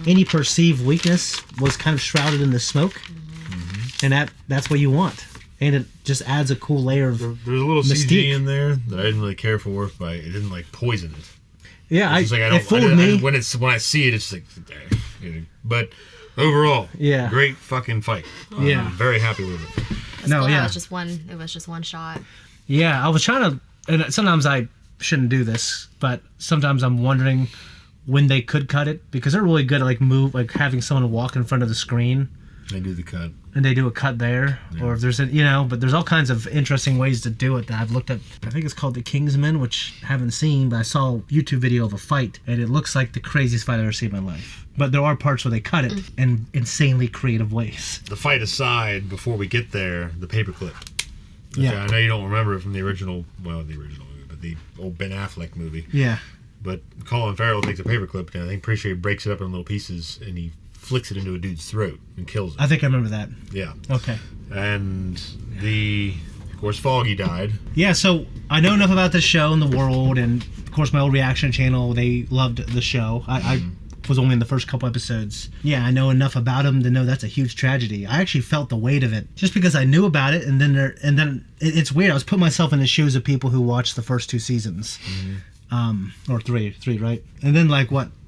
any perceived weakness was kind of shrouded in the smoke, and that's what you want. And it just adds a cool layer of There's a little mystique. CG in there that I didn't really care for, but it didn't like poison it. Yeah, it fooled me. When I see it, it's like, but overall, great fucking fight. Yeah, I'm very happy with it. It was just one shot. Yeah, I was trying to, and sometimes I shouldn't do this, but sometimes I'm wondering when they could cut it, because they're really good at like having someone walk in front of the screen. They do the cut. And they do a cut there, or if there's but there's all kinds of interesting ways to do it that I've looked at. I think it's called The Kingsman, which I haven't seen, but I saw a YouTube video of a fight, and it looks like the craziest fight I've ever seen in my life. But there are parts where they cut it in insanely creative ways. The fight aside, before we get there, the paperclip. Okay, Yeah. I know you don't remember it from the original movie, but the old Ben Affleck movie. Yeah. But Colin Farrell takes a paperclip, and I'm pretty sure he breaks it up in little pieces, and he flicks it into a dude's throat and kills him. I think I remember that. Yeah. Okay. And of course, Foggy died. Yeah, so I know enough about this show and the world, and of course my old reaction channel, they loved the show. I was only in the first couple episodes. Yeah, I know enough about him to know that's a huge tragedy. I actually felt the weight of it just because I knew about it, and then it's weird. I was putting myself in the shoes of people who watched the first 2 seasons. Or three, right? And then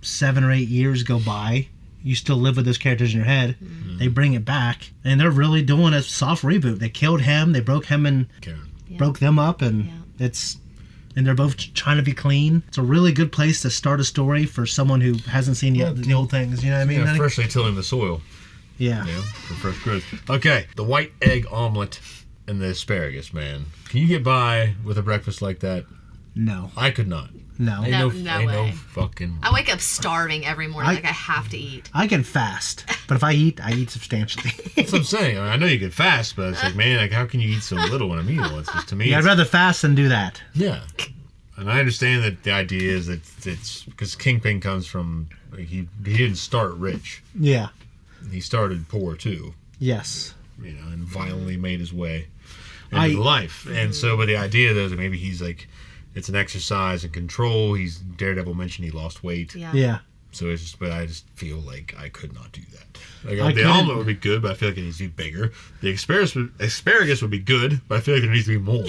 7 or 8 years go by. You still live with those characters in your head. They bring it back, and they're really doing a soft reboot. They killed him. They broke him and broke them up, and and they're both trying to be clean. It's a really good place to start a story for someone who hasn't seen the old things. You know what I mean? Yeah, freshly tilling the soil. Yeah. For fresh growth. Okay, the white egg omelet and the asparagus, man. Can you get by with a breakfast like that? No. I could not. No. No way. No fucking... I wake up starving every morning. I have to eat. I can fast, but if I eat substantially. That's what I'm saying. I know you can fast, but it's like, man, how can you eat so little in a meal? It's just, to me... Yeah, I'd rather fast than do that. Yeah. And I understand that the idea is that it's... Because Kingpin comes from... He didn't start rich. Yeah. He started poor, too. Yes. And violently made his way into life. And so, but the idea, though, is that maybe he's like... It's an exercise and control. Daredevil mentioned he lost weight. Yeah. So it's just, but I just feel like I could not do that. The omelet would be good, but I feel like it needs to be bigger. The asparagus would be good, but I feel like there needs to be more.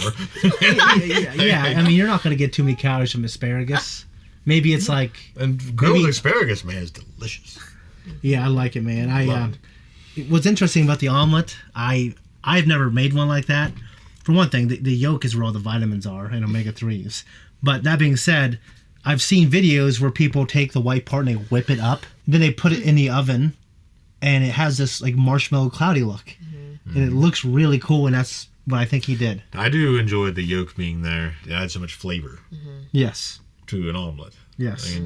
Yeah. I mean, you're not going to get too many calories from asparagus. Maybe it's and grilled asparagus, man, is delicious. Yeah, I like it, man. What's interesting about the omelet, I've never made one like that. For one thing, the yolk is where all the vitamins are and omega-3s. But that being said, I've seen videos where people take the white part and they whip it up. Then they put it in the oven, and it has this marshmallow cloudy look. And it looks really cool, and that's what I think he did. I do enjoy the yolk being there. It adds so much flavor. Yes. To an omelet. Yes.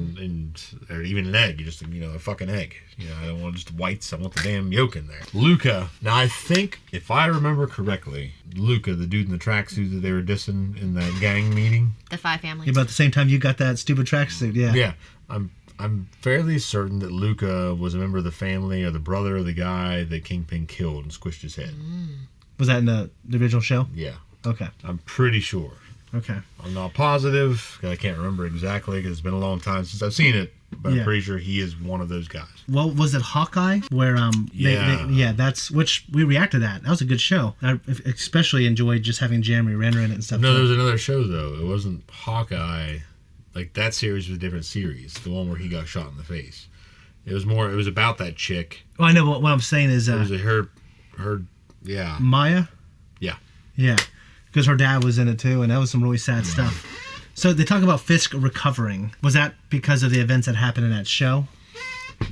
Or even an egg. You just, a fucking egg. I don't want just whites. I want the damn yolk in there. Luca. Now, I think, if I remember correctly, Luca, the dude in the tracksuit that they were dissing in that gang meeting. The 5 families. About the same time you got that stupid tracksuit, yeah. Yeah. I'm fairly certain that Luca was a member of the family or the brother of the guy that Kingpin killed and squished his head. Was that in the original show? Yeah. Okay. I'm pretty sure. Okay. I'm not positive. I can't remember exactly because it's been a long time since I've seen it. But I'm pretty sure he is one of those guys. Well, was it Hawkeye? Where that's which we reacted to that. That was a good show. I especially enjoyed just having Jeremy Renner in it and stuff. No, there was another show though. It wasn't Hawkeye. That series was a different series. The one where he got shot in the face. It was about that chick. Oh, I know. But what I'm saying is, it was her. Yeah. Maya. Yeah. Yeah, because her dad was in it too, and that was some really sad stuff. So they talk about Fisk recovering. Was that because of the events that happened in that show?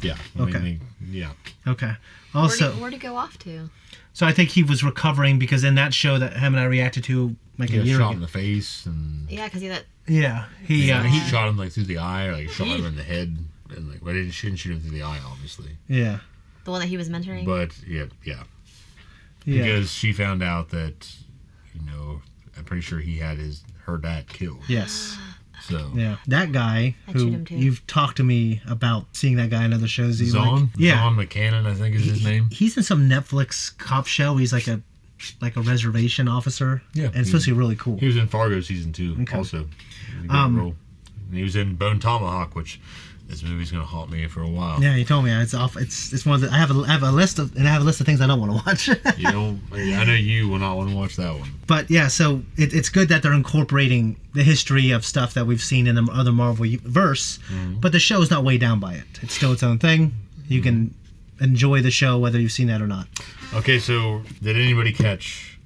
Yeah. Okay. Yeah. Okay. Also, where'd he go off to? So I think he was recovering because in that show that him and I reacted to a year ago. Shot in the face and. Yeah, because he shot him through the eye, or shot him in the head, and but he shouldn't shoot him through the eye, obviously. Yeah. The one that he was mentoring. But yeah. because she found out that, I'm pretty sure he had her dad killed. Yes. So yeah, that guy who you've talked to me about seeing that guy in other shows. Zahn McCannon, I think is his name. He's in some Netflix cop show. He's like a reservation officer. Yeah, and it's supposed to be really cool. He was in Fargo season 2 also. And he was in Bone Tomahawk, which this movie's gonna haunt me for a while. Yeah, he told me it's off. It's one of the. I have a list of things I don't want to watch. I know you will not want to watch that one. But yeah, so it's good that they're incorporating the history of stuff that we've seen in the other Marvel verse. But the show is not weighed down by it. It's still its own thing. You can enjoy the show whether you've seen that or not. Okay, so did anybody catch?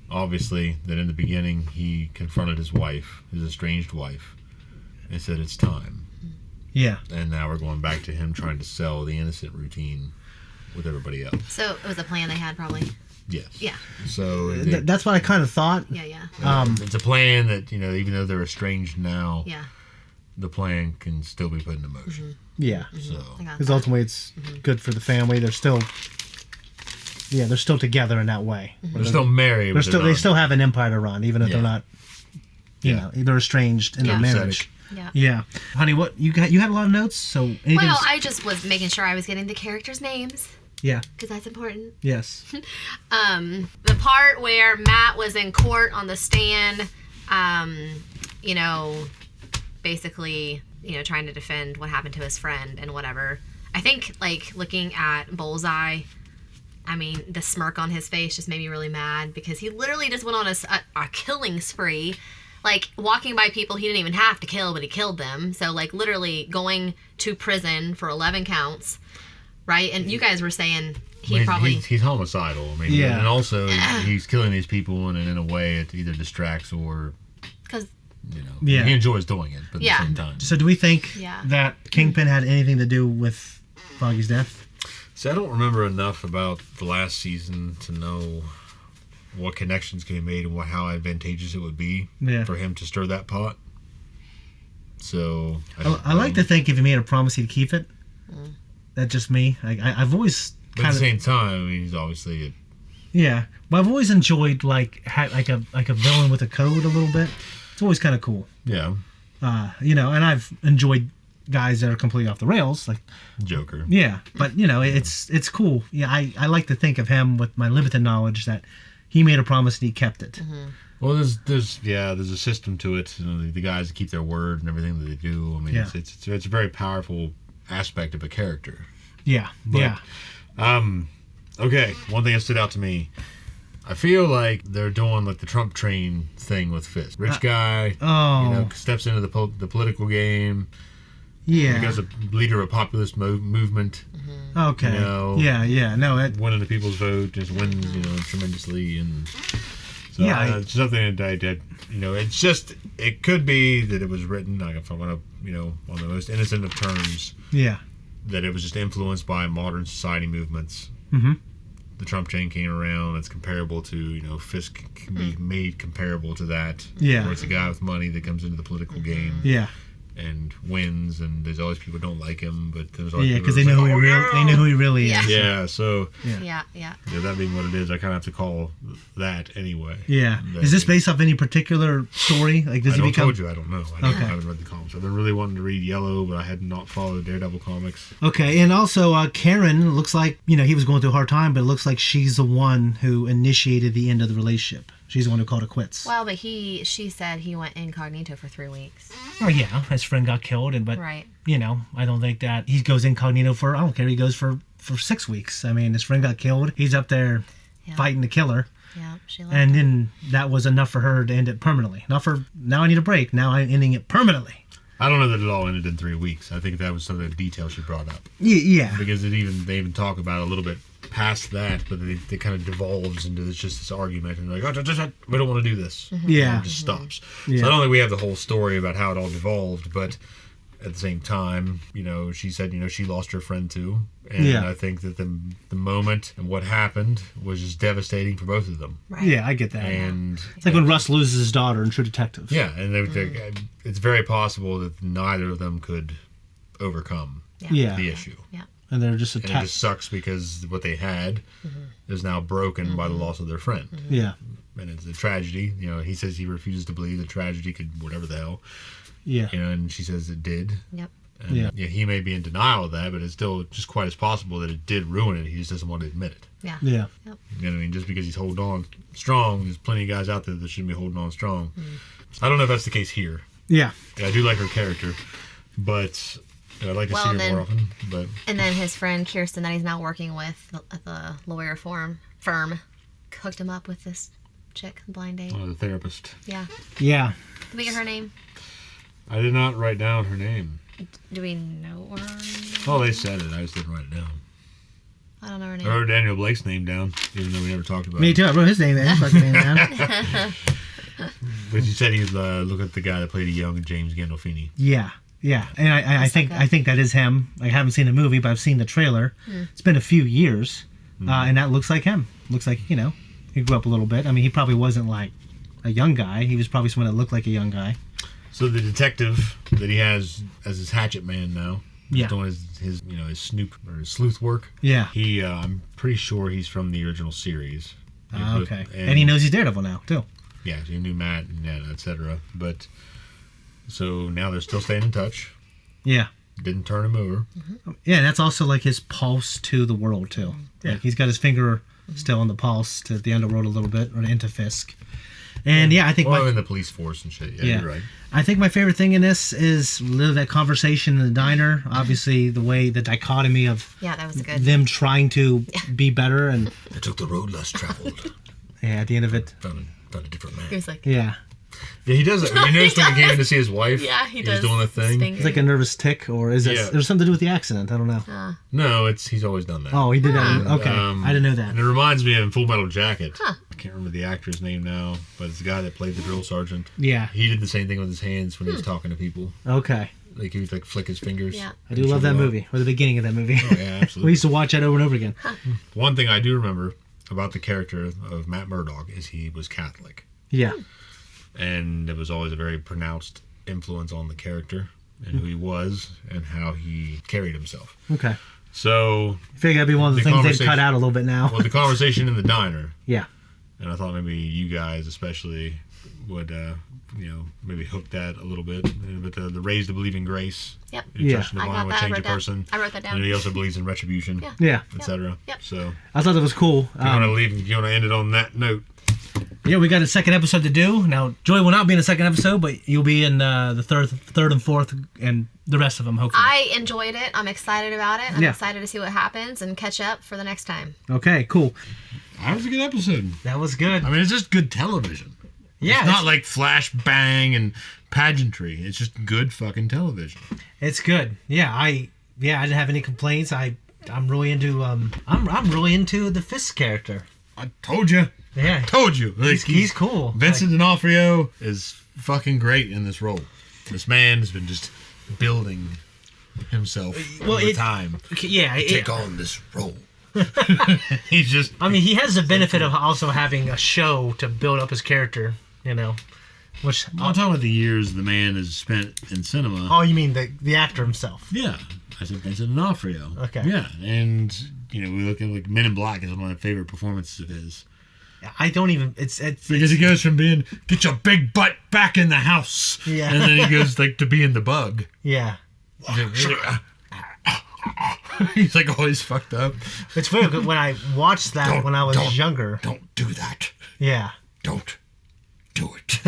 Obviously, that in the beginning he confronted his wife, his estranged wife, and said it's time. Yeah. And now we're going back to him trying to sell the innocent routine with everybody else. So it was a plan they had, probably. Yes. Yeah. So that's what I kind of thought. Yeah. It's a plan that even though they're estranged now, yeah, the plan can still be put into motion. Yeah. So because ultimately it's good for the family. They're still together in that way. They're still married. They still have an empire to run, even if they're not. They're estranged in their marriage. Yeah, honey, what you got? You had a lot of notes, so I just was making sure I was getting the characters' names. Yeah, because that's important. Yes. The part where Matt was in court on the stand, basically, trying to defend what happened to his friend and whatever. I think looking at Bullseye. I mean, the smirk on his face just made me really mad because he literally just went on a killing spree. Walking by people he didn't even have to kill, but he killed them. So, literally going to prison for 11 counts, right? And you guys were saying he's homicidal. I mean, and also he's killing these people, and in a way it either distracts or... Because... he enjoys doing it, but at the same time. So do we think that Kingpin had anything to do with Foggy's death? See, I don't remember enough about the last season to know what connections can be made and how advantageous it would be for him to stir that pot. So I like to think if he made a promise he'd keep it. That's just me. I've always. But at the same time, I mean, he's obviously. But I've always enjoyed like a villain with a code a little bit. It's always kind of cool. Yeah. And I've enjoyed guys that are completely off the rails, like Joker. Yeah, but it's cool. Yeah, I like to think of him with my limited knowledge that he made a promise and he kept it. Well, there's a system to it. The guys that keep their word and everything that they do. I mean, it's a very powerful aspect of a character. Yeah. Okay, one thing that stood out to me. I feel like they're doing the Trump train thing with Fisk. Rich guy, steps into the political game. Yeah. Becomes a leader of a populist movement. Okay. No, winning the people's vote just wins, tremendously, and so it's something that it's just it could be that it was written on the most innocent of terms. Yeah. That it was just influenced by modern society movements. The Trump chain came around. It's comparable to Fisk can be made comparable to that. Yeah. Where it's a guy with money that comes into the political game. Yeah. And wins, and there's always people who don't like him, but there's always because they know who he really is. Yeah, so yeah. That being what it is, I kind of have to call that anyway. Yeah, is this based off any particular story? Does he become? I told you, I don't know. I haven't read the comics. I've been really wanting to read Yellow, but I had not followed Daredevil comics. Okay, and also Karen looks like he was going through a hard time, but it looks like she's the one who initiated the end of the relationship. She's the one who called it quits. Well, but she said he went incognito for 3 weeks. Oh yeah, his friend got killed, right. I don't think that he goes incognito for. I don't care. He goes for 6 weeks. I mean, his friend got killed. He's up there fighting the killer. Yeah, she left and then that was enough for her to end it permanently. Not for now. I need a break. Now I'm ending it permanently. I don't know that it all ended in 3 weeks. I think that was some of the details she brought up. Yeah. Because they even talk about it a little bit past that, but they kind of devolves into this argument, and like, we don't want to do this. Yeah. And it just stops. Yeah. So I don't think we have the whole story about how it all devolved, but at the same time, she said, she lost her friend too. And I think that the moment and what happened was just devastating for both of them. Right. Yeah, I get that. And it's like when Russ loses his daughter in True Detective. Yeah, and it's very possible that neither of them could overcome the issue. Yeah. And they're just and it just sucks because what they had is now broken by the loss of their friend. Yeah. And it's a tragedy. You know, he says he refuses to believe the tragedy could, whatever the hell. Yeah. You know, and she says it did. Yep. And yeah, he may be in denial of that, but it's still just quite as possible that it did ruin it. He just doesn't want to admit it. Yeah. Yeah. Yep. You know what I mean? Just because he's holding on strong, there's plenty of guys out there that shouldn't be holding on strong. I don't know if that's the case here. Yeah. I do like her character, but I'd like to see her more often. But and then his friend Kirsten that he's now working with at the lawyer firm hooked him up with this chick, blind date. The therapist. Yeah. Yeah. Did we get her name? I did not write down her name. Do we know her? Oh, they said it. I just didn't write it down. I don't know her name. I wrote Daniel Blake's name down, even though we never talked about Me it. too. I wrote his name down. But you said he'd look at the guy that played a young James Gandolfini. Yeah. Yeah. And I think that is him. I haven't seen the movie, but I've seen the trailer. It's been a few years, and that looks like him. Looks like, he grew up a little bit. I mean, he probably wasn't like a young guy. He was probably someone that looked like a young guy. So the detective that he has as his hatchet man now, doing his snoop or his sleuth work. Yeah. He I'm pretty sure he's from the original series. Okay. And he knows he's Daredevil now too. Yeah, he knew Matt and etc. But so now they're still staying in touch. Yeah. Didn't turn him over. Yeah, and that's also like his pulse to the world too. Yeah. Like he's got his finger still on the pulse to the underworld a little bit, or into Fisk. And I think in the police force and shit. Yeah, you're right. I think my favorite thing in this is that conversation in the diner. Obviously, the dichotomy of that was good. Them trying to be better, and I took the road less traveled. At the end of it, found a different man. He was like, yeah, he does it. You noticed when he came in to see his wife? Yeah, he does. He's doing the thing. It's like a nervous tick, or is it? There's something to do with the accident. I don't know. No, he's always done that. Oh, he did that. Okay, I didn't know that. And it reminds me of Full Metal Jacket. I can't remember the actor's name now, but it's the guy that played the drill sergeant. Yeah, he did the same thing with his hands when he was talking to people. Okay. Like he would flick his fingers. Yeah, I do love that movie, or the beginning of that movie. Oh yeah, absolutely. We used to watch that over and over again. One thing I do remember about the character of Matt Murdock is he was Catholic. Yeah. And there was always a very pronounced influence on the character and who he was and how he carried himself. Okay. So I figure that'd be one of the things they've cut out a little bit now. Well, the conversation in the diner. Yeah. And I thought maybe you guys especially would, maybe hook that a little bit. But the raised to believe in grace. Yep. Trust in divine will change a person. I wrote that down. And he also believes in retribution. Yeah. Etc. Yep. So I thought that was cool. You want to end it on that note? Yeah, we got a second episode to do. Now, Joy will not be in the second episode, but you'll be in the third and fourth, and the rest of them, hopefully. I enjoyed it. I'm excited about it. I'm excited to see what happens and catch up for the next time. Okay, cool. That was a good episode. That was good. I mean, it's just good television. Yeah. It's not like flash bang and pageantry. It's just good fucking television. It's good. Yeah, I didn't have any complaints. I'm really into I'm really into the Fisk character. I told you. Yeah. I told you. Like, he's cool. Vincent D'Onofrio is fucking great in this role. This man has been just building himself over time. Yeah. Take on this role. He's just... I mean, he has the benefit of also having a show to build up his character, which... I'm talking about the years the man has spent in cinema. Oh, you mean the actor himself? Yeah. I said Vincent D'Onofrio. Okay. Yeah. And, we look at, Men in Black is one of my favorite performances of his. I don't even... It's because he goes from being, get your big butt back in the house. Yeah. And then he goes, to being the bug. Yeah. He's always fucked up. It's weird when I watched that when I was younger. Don't do that. Yeah. Don't do it.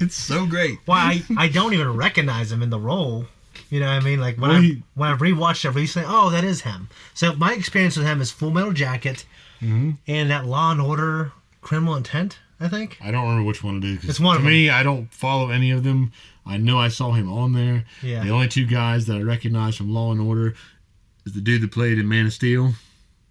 It's so great. Well, I don't even recognize him in the role. You know what I mean? Like when I rewatched it recently, that is him. So my experience with him is Full Metal Jacket and that Law and Order Criminal Intent, I think. I don't remember which one it is. It's one of them. To me, I don't follow any of them. I know I saw him on there. Yeah. The only two guys that I recognize from Law and Order is the dude that played in Man of Steel.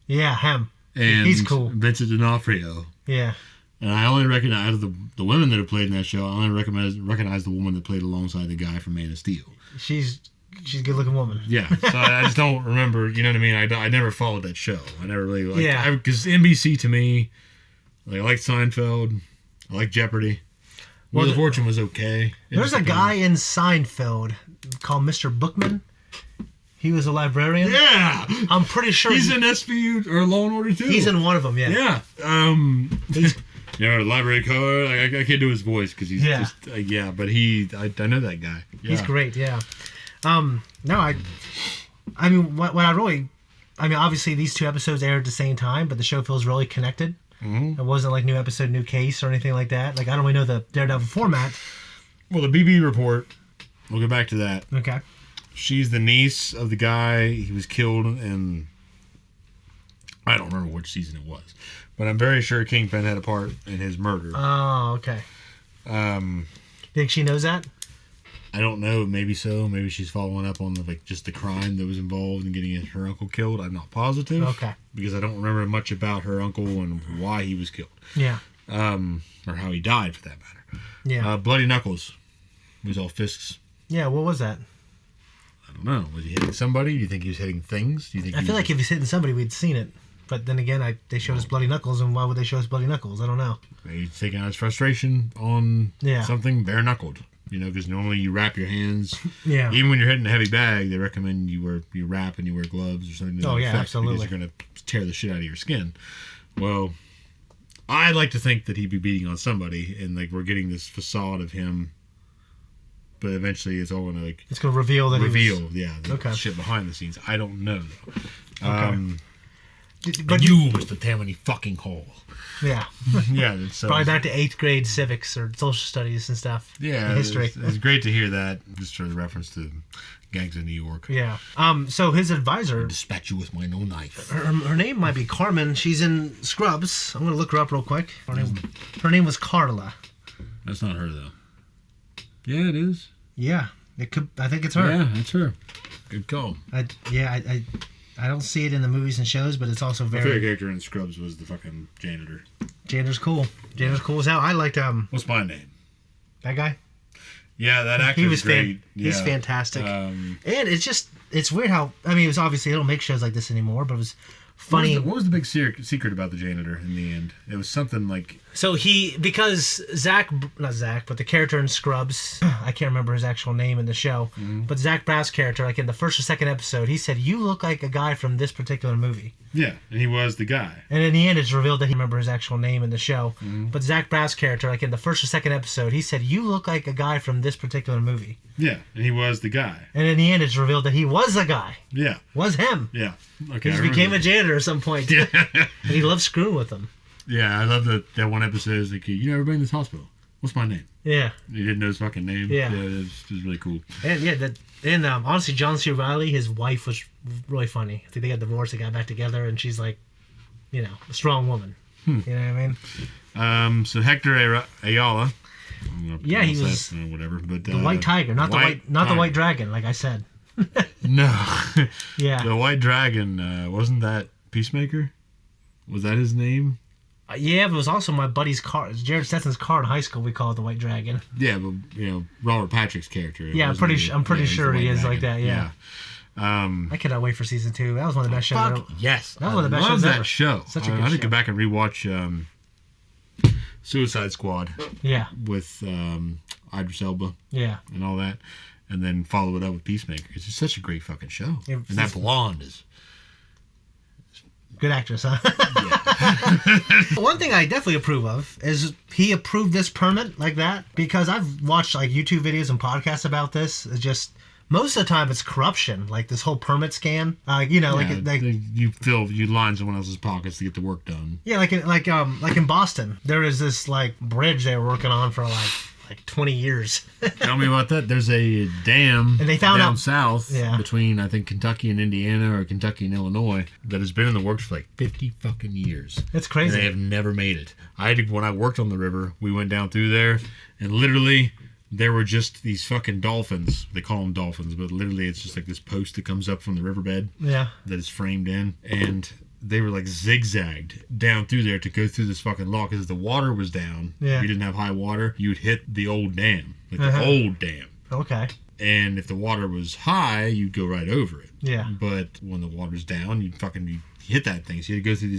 Yeah, him. And he's cool. Vincent D'Onofrio. Yeah. And I only recognize, out of the women that have played in that show, I only recognize the woman that played alongside the guy from Man of Steel. She's a good looking woman. Yeah. So I just don't remember, you know what I mean? I never followed that show. I never really liked it. Because NBC to me, I liked Seinfeld. I liked Jeopardy. Wheel of Fortune was okay. There's a guy in Seinfeld called Mr. Bookman. He was a librarian? Yeah! I'm pretty sure he's in SVU or Law and Order too. He's in one of them, yeah. Yeah. Library card. I can't do his voice because he's just but I know that guy. Yeah. He's great, yeah. No, I mean, obviously these 2 episodes aired at the same time, but the show feels really connected. Mm-hmm. It wasn't like new episode, new case or anything like that. Like, I don't really know the Daredevil format. Well, the BB report, we'll get back to that. Okay. She's the niece of the guy. He was killed in, I don't remember which season it was, but I'm very sure Kingpin had a part in his murder. Oh, okay. Think she knows that? I don't know. Maybe so. Maybe she's following up on just the crime that was involved in getting her uncle killed. I'm not positive. Okay. Because I don't remember much about her uncle and why he was killed. Yeah. Or how he died, for that matter. Yeah. Bloody Knuckles. He was all fists. Yeah. What was that? I don't know. Was he hitting somebody? Do you think he was hitting things? Do you think? I feel like if he's hitting somebody, we'd seen it. But then again, they showed us Bloody Knuckles, and why would they show us Bloody Knuckles? I don't know. Maybe he's taking out his frustration on something bare knuckled. Because normally you wrap your hands. Yeah. Even when you're hitting a heavy bag, they recommend you wrap and you wear gloves or something. Oh, yeah, absolutely. Because you're going to tear the shit out of your skin. Well, I'd like to think that he'd be beating on somebody, and we're getting this facade of him. But eventually, it's all going to it's going to reveal that the shit behind the scenes. I don't know though. Okay. But you, Mr. Tammany fucking Hall. Yeah. Yeah. Probably back to 8th grade civics or social studies and stuff. Yeah. History. It's great to hear that, just for the reference to gangs in New York. Yeah. So his advisor. I'll dispatch you with my own knife. Her name might be Carmen. She's in Scrubs. I'm going to look her up real quick. Her name was Carla. That's not her, though. Yeah, it is. Yeah. It could. I think it's her. Yeah, that's her. Good call. I don't see it in the movies and shows, but it's also very... My favorite character in Scrubs was the fucking janitor. Janitor's cool. Janitor's cool as hell. I liked... What's my name? That guy? Yeah, that actor was great. He's fantastic. And it's weird how... I mean, it was obviously... They don't make shows like this anymore, but it was funny. What was the big secret about the janitor in the end? It was something like... So because not Zach, but the character in Scrubs, I can't remember his actual name in the show, but Zach Braff's character, in the first or second episode, he said, "You look like a guy from this particular movie." Yeah, and he was the guy. And in the end, it's revealed that he remember his actual name in the show. But Zach Braff's character, in the first or second episode, he said, "You look like a guy from this particular movie." Yeah, and he was the guy. And in the end, it's revealed that he was the guy. Yeah. Was him. Yeah. Okay. He became a janitor at some point. Yeah. And he loved screwing with them. Yeah, I love that one episode is like, "You never been to this hospital. What's my name?" Yeah. He didn't know his fucking name. Yeah. It was really cool. And honestly, John C. Reilly, his wife was really funny. I think they got divorced, they got back together, and she's like, a strong woman. You know what I mean? So Hector Ayala. Yeah, he was whatever, but the White Tiger, not the White Dragon, like I said. No. Yeah. The White Dragon, wasn't that Peacemaker? Was that his name? Yeah, but it was also my buddy's car. Jared Stetson's car in high school. We called it the White Dragon. Yeah, but Robert Patrick's character. Yeah, I'm pretty sure he is Dragon. Like that. Yeah. I cannot wait for season 2. That was one of the best shows. Yes, that was one of the best shows ever. Show. Such a good I show. need to go back and rewatch Suicide Squad. Yeah. With Idris Elba. Yeah. And all that, and then follow it up with Peacemaker. It's just such a great fucking show. And that blonde is. Good actress, huh? Yeah. One thing I definitely approve of is he approved this permit like that, because I've watched YouTube videos and podcasts about this. It's just most of the time it's corruption, like this whole permit scam. You line someone else's pockets to get the work done. Yeah, like in Boston, there is this bridge they were working on for like 20 years. Tell me about that. There's a dam and they found down south between, I think, Kentucky and Indiana, or Kentucky and Illinois, that has been in the works for 50 fucking years. That's crazy. And they have never made it. When I worked on the river, we went down through there, and literally there were just these fucking dolphins. They call them dolphins, but literally it's just like this post that comes up from the riverbed. Yeah. That is framed in, and they were zigzagged down through there to go through this fucking law, because the water was down. Yeah. If you didn't have high water, you'd hit the old dam, the old dam. Okay. And if the water was high, you'd go right over it. Yeah. But when the water's down, you hit that thing. So you had to go through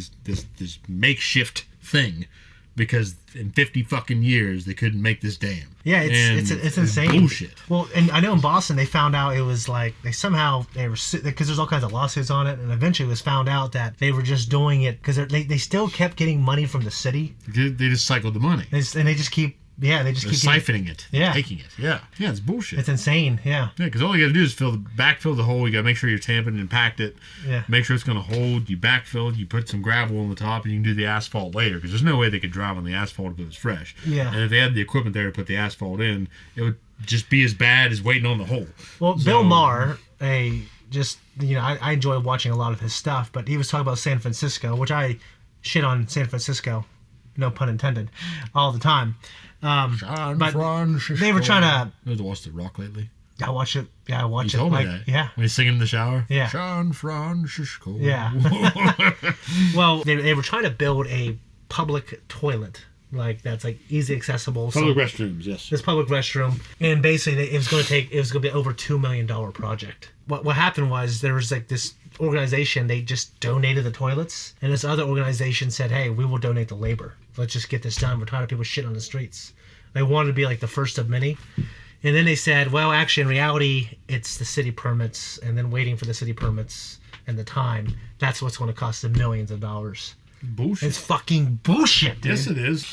this makeshift thing because in 50 fucking years they couldn't make this dam. Yeah, it's insane. Bullshit. Well, and I know in Boston they found out it was like they were because there's all kinds of lawsuits on it, and eventually it was found out that they were just doing it because they still kept getting money from the city. They just cycled the money. They just keep siphoning it. Yeah. Taking it. Yeah. Yeah, it's bullshit. It's insane. Yeah. Yeah, because all you got to do is backfill the hole. You got to make sure you're tamping and packed it. Yeah. Make sure it's going to hold. You backfill it. You put some gravel on the top, and you can do the asphalt later. Because there's no way they could drive on the asphalt if it was fresh. Yeah. And if they had the equipment there to put the asphalt in, it would just be as bad as waiting on the hole. Well, Bill Maher, I enjoy watching a lot of his stuff, but he was talking about San Francisco, which I shit on San Francisco, no pun intended, all the time. But they were trying to. You watched The Rock lately? I watch it. Yeah, I watch you it. Told me that. Yeah. When he's singing in the shower. Yeah. San Francisco. Yeah. Well, they were trying to build a public toilet, that's easy accessible. Public restrooms, yes. This public restroom, and basically it was going to be over $2 million project. What happened was there was this organization, they just donated the toilets, and this other organization said, hey, we will donate the labor. Let's just get this done. We're tired of people shitting on the streets. They wanted to be the first of many. And then they said, well, actually, in reality, it's the city permits, and then waiting for the city permits and the time. That's what's going to cost them millions of dollars. Bullshit. It's fucking bullshit, dude. Yes, it is.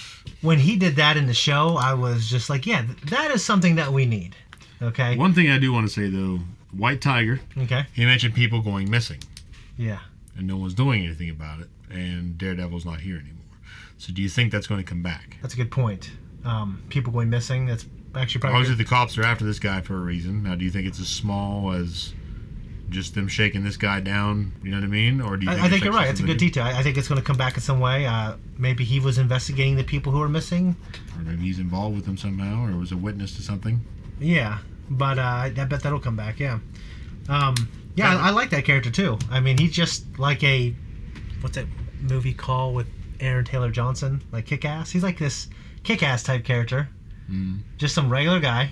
When he did that in the show, I was just like, yeah, that is something that we need. Okay? One thing I do want to say, though, White Tiger, okay, he mentioned people going missing. Yeah. And no one's doing anything about it, and Daredevil's not here anymore. So do you think that's going to come back? That's a good point. People going missing, that's actually probably... Obviously, the cops are after this guy for a reason. Now, do you think it's as small as just them shaking this guy down, you know what I mean? Or do you think I think you're right. It's a good detail. I think it's going to come back in some way. Maybe he was investigating the people who are missing. Or maybe he's involved with them somehow, or was a witness to something. Yeah, but I bet that'll come back, yeah. I like that character, too. I mean, he's just like what's that movie called with Aaron Taylor Johnson? Kick-Ass? He's like this Kick-Ass type character. Mm. Just some regular guy.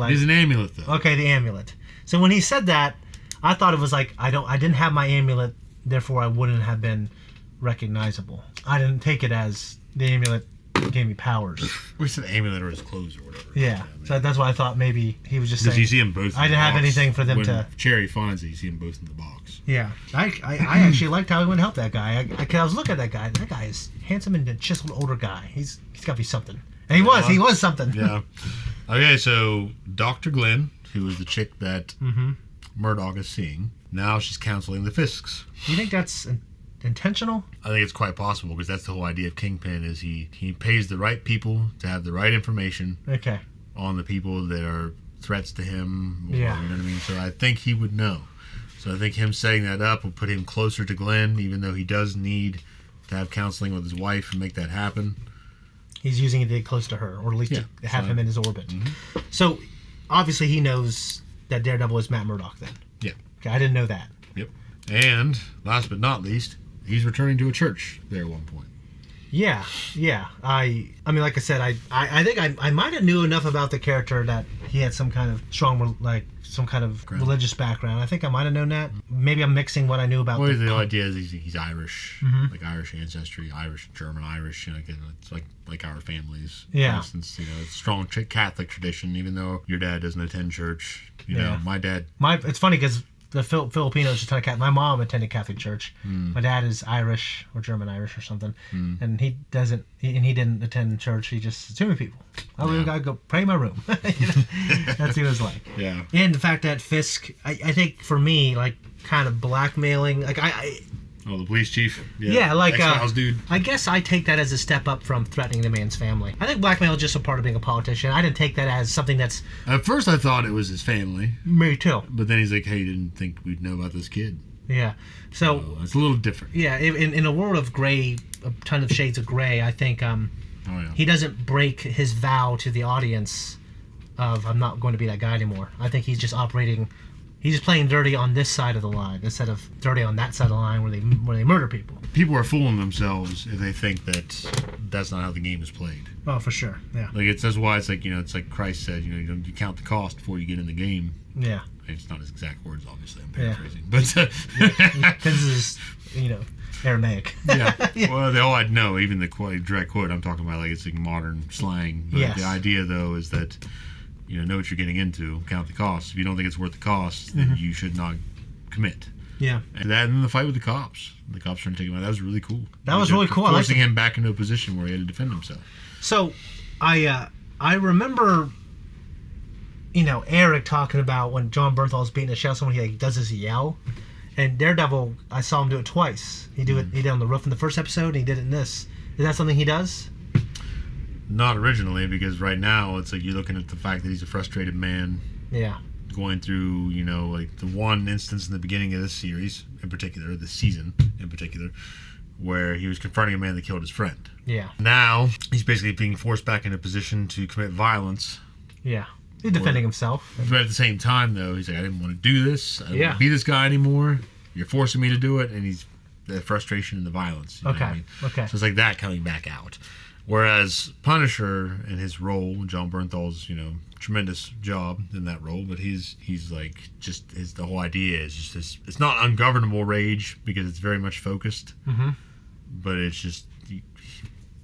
He's an amulet, though. Okay, the amulet. So when he said that, I thought it was I didn't have my amulet, therefore I wouldn't have been recognizable. I didn't take it as the amulet gave me powers. We said amulet or his clothes or whatever. Yeah, so that's why I thought maybe he was just saying. Because you see them both. I didn't have anything for them when Cherry finds it, you see them both in the box. Yeah, I actually liked how he went to help that guy. I was looking at that guy. That guy is handsome and chiseled older guy. He's got to be something. And he was something. Yeah. Okay, so Dr. Glenn, who was the chick that Murdoch is seeing, now she's counseling the Fisks. Do you think that's intentional? I think it's quite possible, because that's the whole idea of Kingpin, is he pays the right people to have the right information on the people that are threats to him. Yeah. You know what I mean? So I think he would know. So I think him setting that up will put him closer to Glenn, even though he does need to have counseling with his wife and make that happen. He's using it to get close to her, or at least to have him in his orbit. Mm-hmm. So obviously he knows that Daredevil is Matt Murdock then. Yeah. Okay, I didn't know that. Yep. And last but not least, he's returning to a church there at one point. Yeah. I mean, like I said, I think I might have knew enough about the character that he had some kind of strong, some kind of religious background. I think I might have known that. Maybe I'm mixing what I knew about. Well, the idea is he's Irish, like Irish ancestry, Irish, German, Irish. It's like our families. Yeah. For instance, it's strong Catholic tradition, even though your dad doesn't attend church. You know, my dad. It's funny because the Filipinos attend Catholic. My mom attended Catholic church. My dad is Irish or German Irish or something, and he doesn't. He didn't attend church. He just too many people. I gotta go pray in my room. That's what he was like. Yeah. And the fact that Fisk, I think for me, kind of blackmailing, Oh, the police chief? Yeah, X-Files dude. I guess I take that as a step up from threatening the man's family. I think blackmail is just a part of being a politician. I didn't take that as something that's... At first I thought it was his family. Me too. But then he's like, hey, didn't think we'd know about this kid. Yeah. So it's a little different. Yeah, in a world of gray, a ton of shades of gray, I think he doesn't break his vow to the audience of, I'm not going to be that guy anymore. I think he's just operating... He's just playing dirty on this side of the line instead of dirty on that side of the line where they murder people. People are fooling themselves if they think that that's not how the game is played. Oh, for sure. Yeah. Like that's why it's like it's like Christ said, you count the cost before you get in the game. Yeah. It's not his exact words, obviously. I'm paraphrasing, but this is Aramaic. Yeah. Well, they all I'd know, even the direct quote I'm talking about, like it's like modern slang. But yes. The idea though is that know what you're getting into, count the cost. If you don't think it's worth the cost, then you should not commit. Yeah. And then the fight with the cops. The cops trying to take him out. That was really cool. That was really cool. Forcing him back into a position where he had to defend himself. So, I remember, Eric talking about when John Bernthal's beating the shit out of someone, he does this yell. And Daredevil, I saw him do it twice. He did it on the roof in the first episode, and he did it in this. Is that something he does? Not originally, because right now it's like you're looking at the fact that he's a frustrated man. Yeah. Going through, like the one instance in the beginning of this series, in particular, this season in particular, where he was confronting a man that killed his friend. Yeah. Now he's basically being forced back in a position to commit violence. Yeah. He's defending himself. But at the same time, though, he's like, I didn't want to do this. I don't want to be this guy anymore. You're forcing me to do it. And he's the frustration and the violence. You know what I mean? Okay. So it's like that coming back out. Whereas Punisher in his role, John Bernthal's, tremendous job in that role, but he's like just the whole idea is just this. It's not ungovernable rage because it's very much focused, but it's just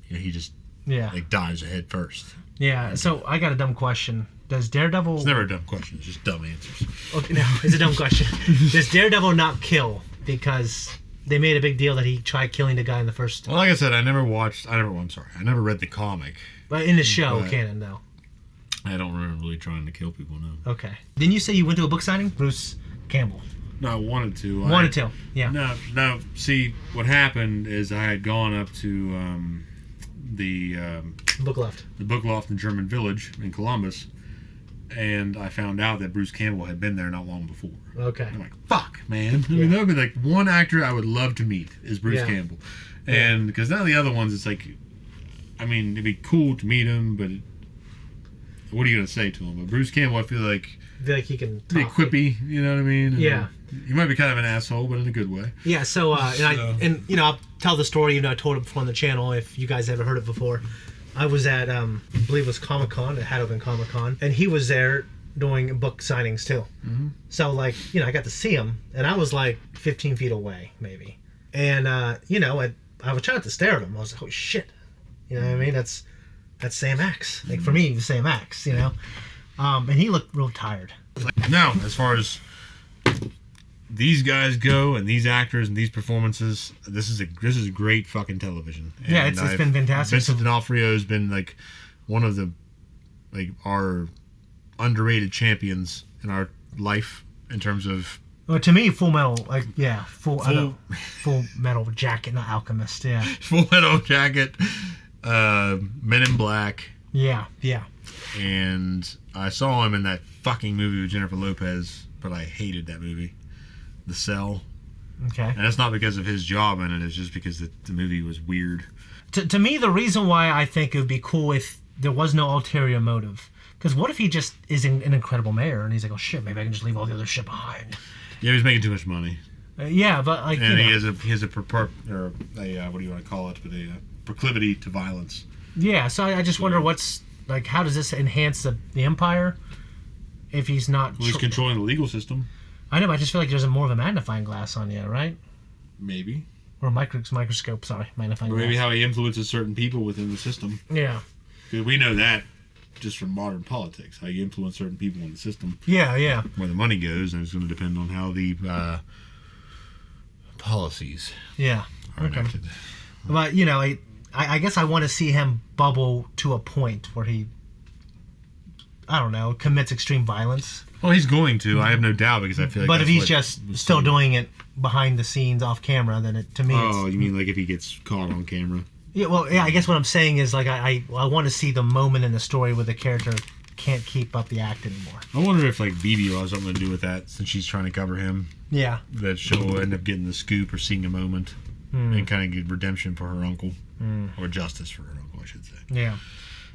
he just like dives ahead first. Yeah. So I got a dumb question. Does Daredevil? It's never a dumb question. It's just dumb answers. Okay, no, it's a dumb question. Does Daredevil not kill because they made a big deal that he tried killing the guy in the first? Well, like I said, I never read the comic. But in the show, canon though. I don't remember really trying to kill people, no. Okay. Didn't you say you went to a book signing? Bruce Campbell. No, I wanted to. Yeah. No, see, what happened is I had gone up to the Book Loft. The Book Loft in German Village in Columbus, and I found out that Bruce Campbell had been there not long before. Okay. I'm like, fuck, man. I mean, that would be like one actor I would love to meet is Bruce Campbell. And because none of the other ones, it's like, I mean, it'd be cool to meet him, but what are you going to say to him? But Bruce Campbell, I feel like he can be quippy, you know what I mean? Yeah. He might be kind of an asshole, but in a good way. Yeah, so, I'll tell the story, I told it before on the channel, if you guys ever heard it before. I was at, I believe it was Comic-Con, it had to have been Comic-Con, and he was there doing book signings too. Mm-hmm. So, I got to see him, and I was 15 feet away, maybe. And, I was trying to stare at him. I was like, oh, shit. You know what I mean? That's Sam Axe. For me, the Sam Axe, and he looked real tired. Now, as far as these guys go and these actors and these performances, this is great fucking television. And yeah, it's been fantastic. Vincent D'Onofrio has been one of the our underrated champions in our life in terms of. Well, to me, Full Metal, Full Metal Jacket, not Alchemist. Yeah, Full Metal Jacket, Men in Black. Yeah. And I saw him in that fucking movie with Jennifer Lopez, but I hated that movie, The Cell. Okay. And that's not because of his job in it; it's just because the movie was weird. To me, the reason why I think it would be cool if there was no ulterior motive, because what if he just is an incredible mayor and he's like, oh shit, maybe I can just leave all the other shit behind. Yeah, he's making too much money. Yeah, but and he has a what do you want to call it? But a proclivity to violence. Yeah, so I just wonder what's how does this enhance the Empire if he's not? Well, he's controlling the legal system. I know, but I just feel like there's more of a magnifying glass on you, right? Maybe. Or microscope. Sorry, magnifying glass. Maybe how he influences certain people within the system. Yeah. Because we know that just from modern politics, how you influence certain people in the system. Yeah. Where the money goes, and it's going to depend on how the policies are enacted. But, I guess I want to see him bubble to a point where he, I don't know, commits extreme violence. Well, he's going to. I have no doubt, because I feel like. But if he's just still doing it behind the scenes, off camera, then to me. Oh, you mean if he gets caught on camera? Yeah. Well, yeah. I guess what I'm saying is I want to see the moment in the story where the character can't keep up the act anymore. I wonder if BB will have something to do with that, since she's trying to cover him. Yeah. That she'll end up getting the scoop or seeing a moment, and kind of get redemption for her uncle, or justice for her uncle, I should say. Yeah.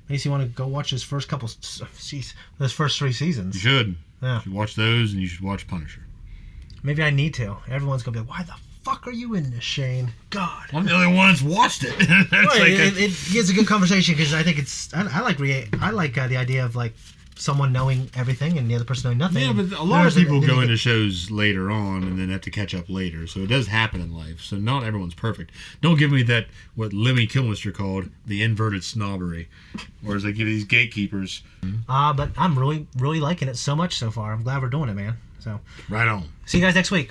Makes you want to go watch his first those first 3 seasons. You should. Yeah. You should watch those, and you should watch Punisher. Maybe I need to. Everyone's gonna be like, why the fuck are you in this, Shane? God. I'm the only one that's watched it. It gives a good conversation because I think I like the idea of like someone knowing everything and the other person knowing nothing. Yeah, but a lot of people go into shows later on and then have to catch up later. So it does happen in life. So not everyone's perfect. Don't give me that, what Lemmy Kilmister called the inverted snobbery. Or as they give these gatekeepers. But I'm really, really liking it so much so far. I'm glad we're doing it, man. So right on. See you guys next week.